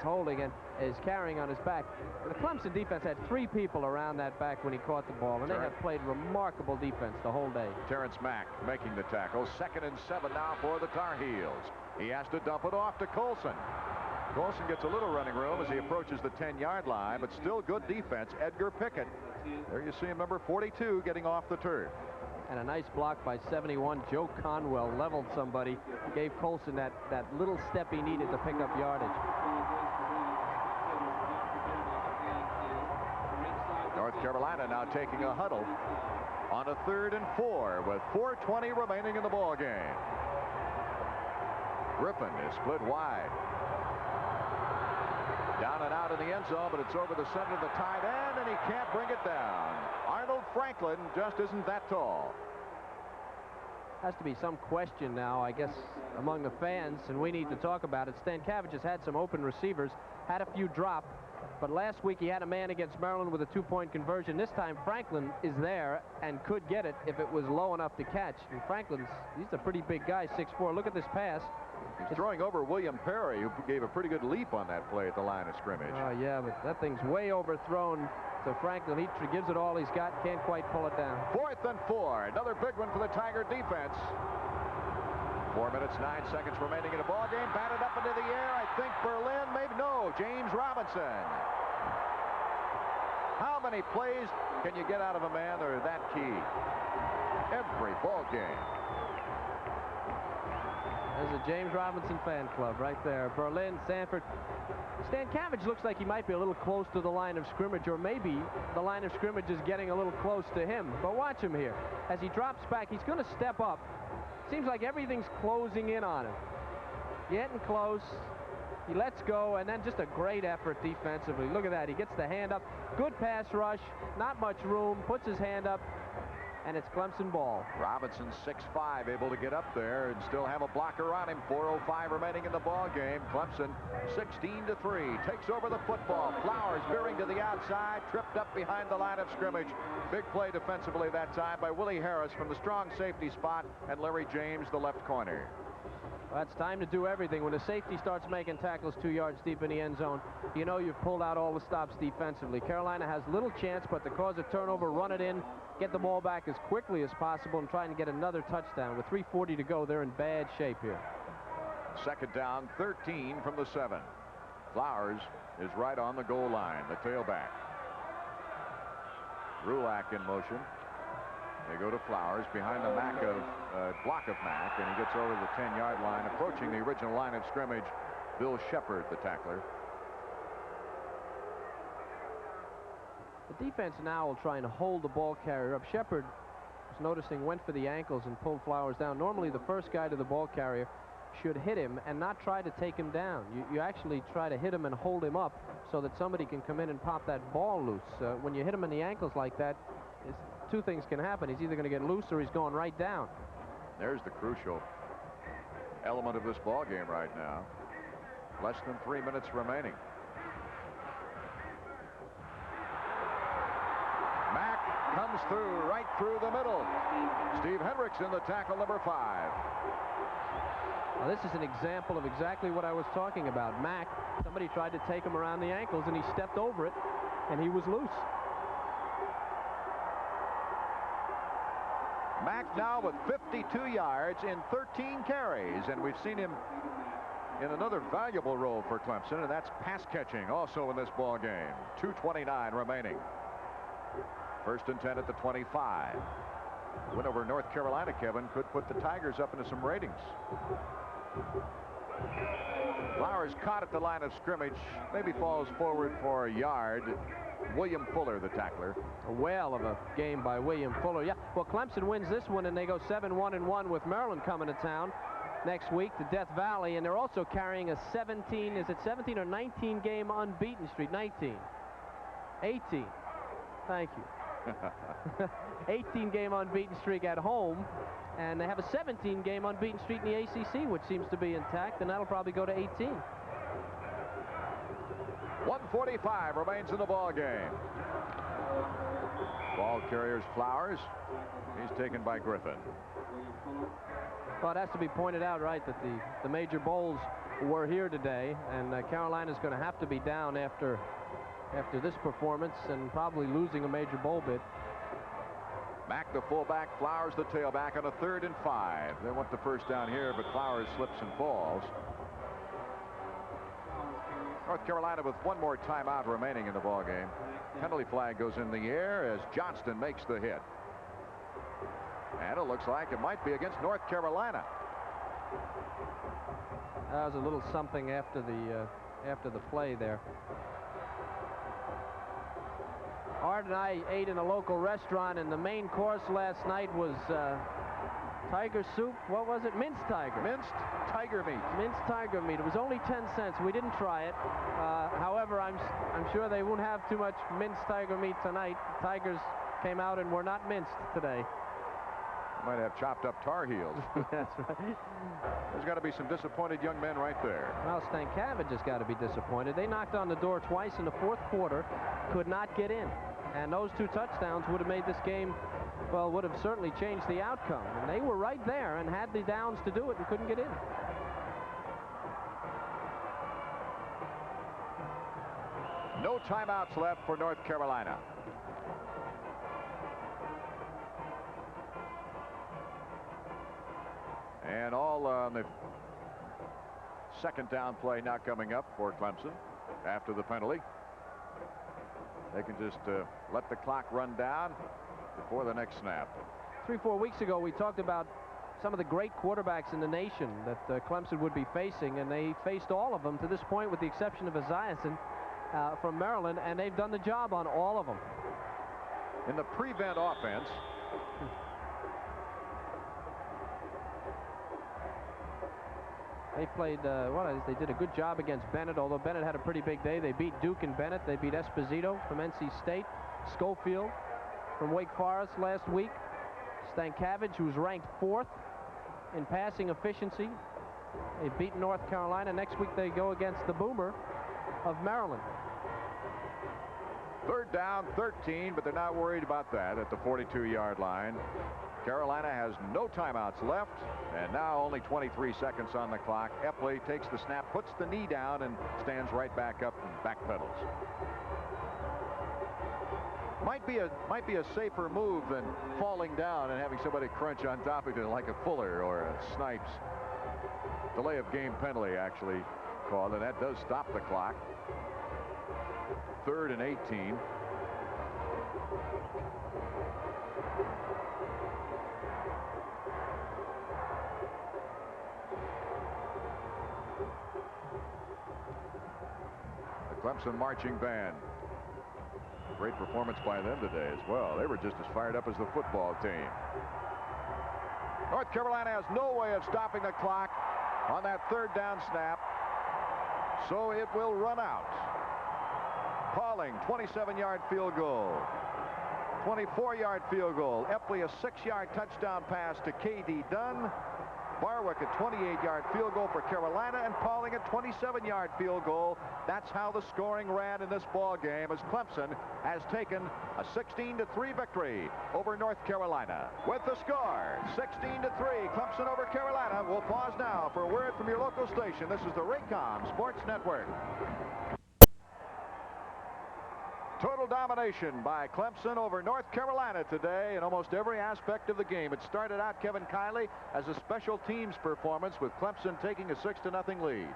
holding and is carrying on his back. The Clemson defense had 3 people around that back when he caught the ball, and they have played remarkable defense the whole day. Terrence Mack making the tackle. 2nd and 7 now for the Tar Heels. He has to dump it off to Colson. Colson gets a little running room as he approaches the 10-yard line, but still good defense. Edgar Pickett. There you see him, number 42, getting off the turf. And a nice block by 71. Joe Conwell leveled somebody. Gave Colson that little step he needed to pick up yardage. North Carolina now taking a huddle on a 3rd and 4 with 4:20 remaining in the ball game. Griffin is split wide. Down and out in the end zone, but it's over the center of the tight end, and he can't bring it down. Arnold Franklin just isn't that tall. Has to be some question now, I guess, among the fans, and we need to talk about it. Stan Cabbage has had some open receivers, had a few drop, but last week he had a man against Maryland with a 2-point conversion. This time Franklin is there and could get it if it was low enough to catch. And he's a pretty big guy, 6'4". Look at this pass. He's throwing over William Perry, who gave a pretty good leap on that play at the line of scrimmage. Oh, yeah, but that thing's way overthrown to Franklin. He gives it all he's got, can't quite pull it down. 4th and 4. Another big one for the Tiger defense. 4 minutes, 9 seconds remaining in the ball game. Batted up into the air. I think Berlin, maybe no. James Robinson. How many plays can you get out of a man that are that key? Every ball game. There's a James Robinson fan club right there. Berlin, Sanford. Stan Cabbage looks like he might be a little close to the line of scrimmage, or maybe the line of scrimmage is getting a little close to him. But watch him here. As he drops back, he's going to step up. Seems like everything's closing in on him. Getting close. He lets go, and then just a great effort defensively. Look at that. He gets the hand up. Good pass rush. Not much room. Puts his hand up. And it's Clemson ball. Robinson 6'5", able to get up there and still have a blocker on him. 4:05 remaining in the ball game. Clemson 16-3 takes over the football. Flowers veering to the outside, tripped up behind the line of scrimmage. Big play defensively that time by Willie Harris from the strong safety spot, and Larry James, the left corner. Well, it's time to do everything. When the safety starts making tackles 2 yards deep in the end zone, you know you've pulled out all the stops defensively. Carolina has little chance but to cause a turnover, run it in, get the ball back as quickly as possible, and trying to get another touchdown. With 3:40 to go, they're in bad shape here. 2nd down, 13 from the 7. Flowers is right on the goal line, the tailback. Rulak in motion. They go to Flowers behind the block of Mack, and he gets over the 10-yard line, approaching the original line of scrimmage. Bill Shepard, the tackler. The defense now will try and hold the ball carrier up. Shepard was noticing, went for the ankles and pulled Flowers down. Normally the first guy to the ball carrier should hit him and not try to take him down. You actually try to hit him and hold him up so that somebody can come in and pop that ball loose. When you hit him in the ankles like that, two things can happen. He's either going to get loose or he's going right down. There's the crucial element of this ball game right now. Less than 3 minutes remaining. Mack comes through, right through the middle. Steve Hendrickson, the tackle, number 5. Now, this is an example of exactly what I was talking about. Mack, somebody tried to take him around the ankles, and he stepped over it, and he was loose. Mack now with 52 yards in 13 carries, and we've seen him in another valuable role for Clemson, and that's pass catching also in this ball game. 2:29 remaining. 1st and 10 at the 25. Win over North Carolina, Kevin, could put the Tigers up into some ratings. Flowers caught at the line of scrimmage, maybe falls forward for a yard. William Fuller, the tackler. A whale of a game by William Fuller. Yeah, well, Clemson wins this one, and they go 7-1-1 with Maryland coming to town next week to Death Valley, and they're also carrying a 17 or 19 game unbeaten streak? 18. Thank you. 18 game unbeaten streak at home, and they have a 17 game unbeaten streak in the ACC, which seems to be intact, and that'll probably go to 18. 1:45 remains in the ball game. Ball carrier's Flowers. He's taken by Griffin. Well, it has to be pointed out, right, that the major bowls were here today, and Carolina's going to have to be down after this performance and probably losing a major bowl bid. Mack, the fullback, Flowers, the tailback, on a 3rd and 5. They want the first down here, but Flowers slips and falls. North Carolina with one more timeout remaining in the ball game. Penalty flag goes in the air as Johnston makes the hit. And it looks like it might be against North Carolina. That was a little something after the play there. Art and I ate in a local restaurant, and the main course last night was tiger soup. What was it? Minced tiger. Minced tiger meat. Minced tiger meat. It was only 10 cents. We didn't try it. However, I'm sure they won't have too much minced tiger meat tonight. Tigers came out and were not minced today. Might have chopped up Tar Heels. That's right. There's got to be some disappointed young men right there. Well, Stankiewicz has got to be disappointed. They knocked on the door twice in the 4th quarter, could not get in. And those 2 touchdowns would have made this game, well, would have certainly changed the outcome. And they were right there and had the downs to do it and couldn't get in. No timeouts left for North Carolina. And all on the 2nd down play now coming up for Clemson after the penalty. They can just let the clock run down before the next snap. 3-4 weeks ago, we talked about some of the great quarterbacks in the nation that Clemson would be facing, and they faced all of them to this point with the exception of Esiason from Maryland, and they've done the job on all of them. In the prevent offense, they played, they did a good job against Bennett, although Bennett had a pretty big day. They beat Duke and Bennett. They beat Esposito from NC State, Schofield from Wake Forest last week, Stankiewicz, who's ranked 4th in passing efficiency. They beat North Carolina. Next week they go against the Boomer of Maryland. 3rd down, 13, but they're not worried about that at the 42-yard line. Carolina has no timeouts left, and now only 23 seconds on the clock. Epley takes the snap, puts the knee down, and stands right back up and backpedals. Might be a safer move than falling down and having somebody crunch on top of you like a Fuller or a Snipes. Delay of game penalty actually called, and that does stop the clock. 3rd and 18. The Clemson marching band. Great performance by them today as well. They were just as fired up as the football team. North Carolina has no way of stopping the clock on that 3rd down snap, so it will run out. Pauling, 27-yard field goal. 24-yard field goal. Epley, a 6-yard touchdown pass to K.D. Dunn. Barwick, a 28-yard field goal for Carolina, and Pauling, a 27-yard field goal. That's how the scoring ran in this ball game, as Clemson has taken a 16-3 victory over North Carolina. With the score, 16-3, Clemson over Carolina. We'll pause now for a word from your local station. This is the Raycom Sports Network. Total domination by Clemson over North Carolina today in almost every aspect of the game. It started out, Kevin Kiley, as a special teams performance with Clemson taking a 6-0 lead.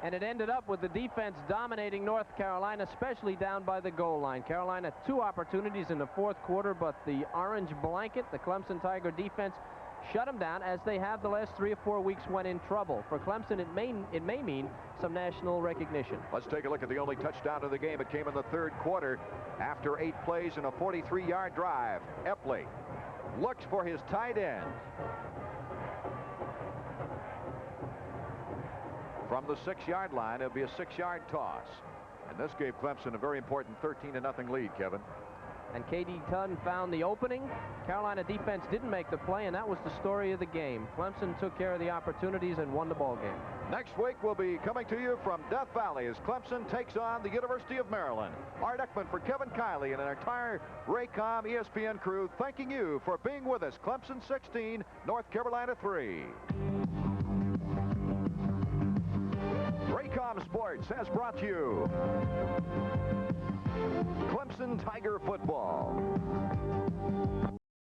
And it ended up with the defense dominating North Carolina, especially down by the goal line. Carolina 2 opportunities in the 4th quarter, but the orange blanket, the Clemson Tiger defense, shut them down, as they have the last 3 or 4 weeks when in trouble. For Clemson, it may mean some national recognition. Let's take a look at the only touchdown of the game. It came in the 3rd quarter after 8 plays and a 43-yard drive. Epley looks for his tight end. From the 6-yard line, it'll be a 6-yard toss. And this gave Clemson a very important 13-0 lead, Kevin. And K.D. Dunn found the opening. Carolina defense didn't make the play, and that was the story of the game. Clemson took care of the opportunities and won the ball game. Next week, we'll be coming to you from Death Valley as Clemson takes on the University of Maryland. Art Eckman for Kevin Kiley and an entire Raycom ESPN crew thanking you for being with us. Clemson 16, North Carolina 3. Raycom Sports has brought you Clemson Tiger football.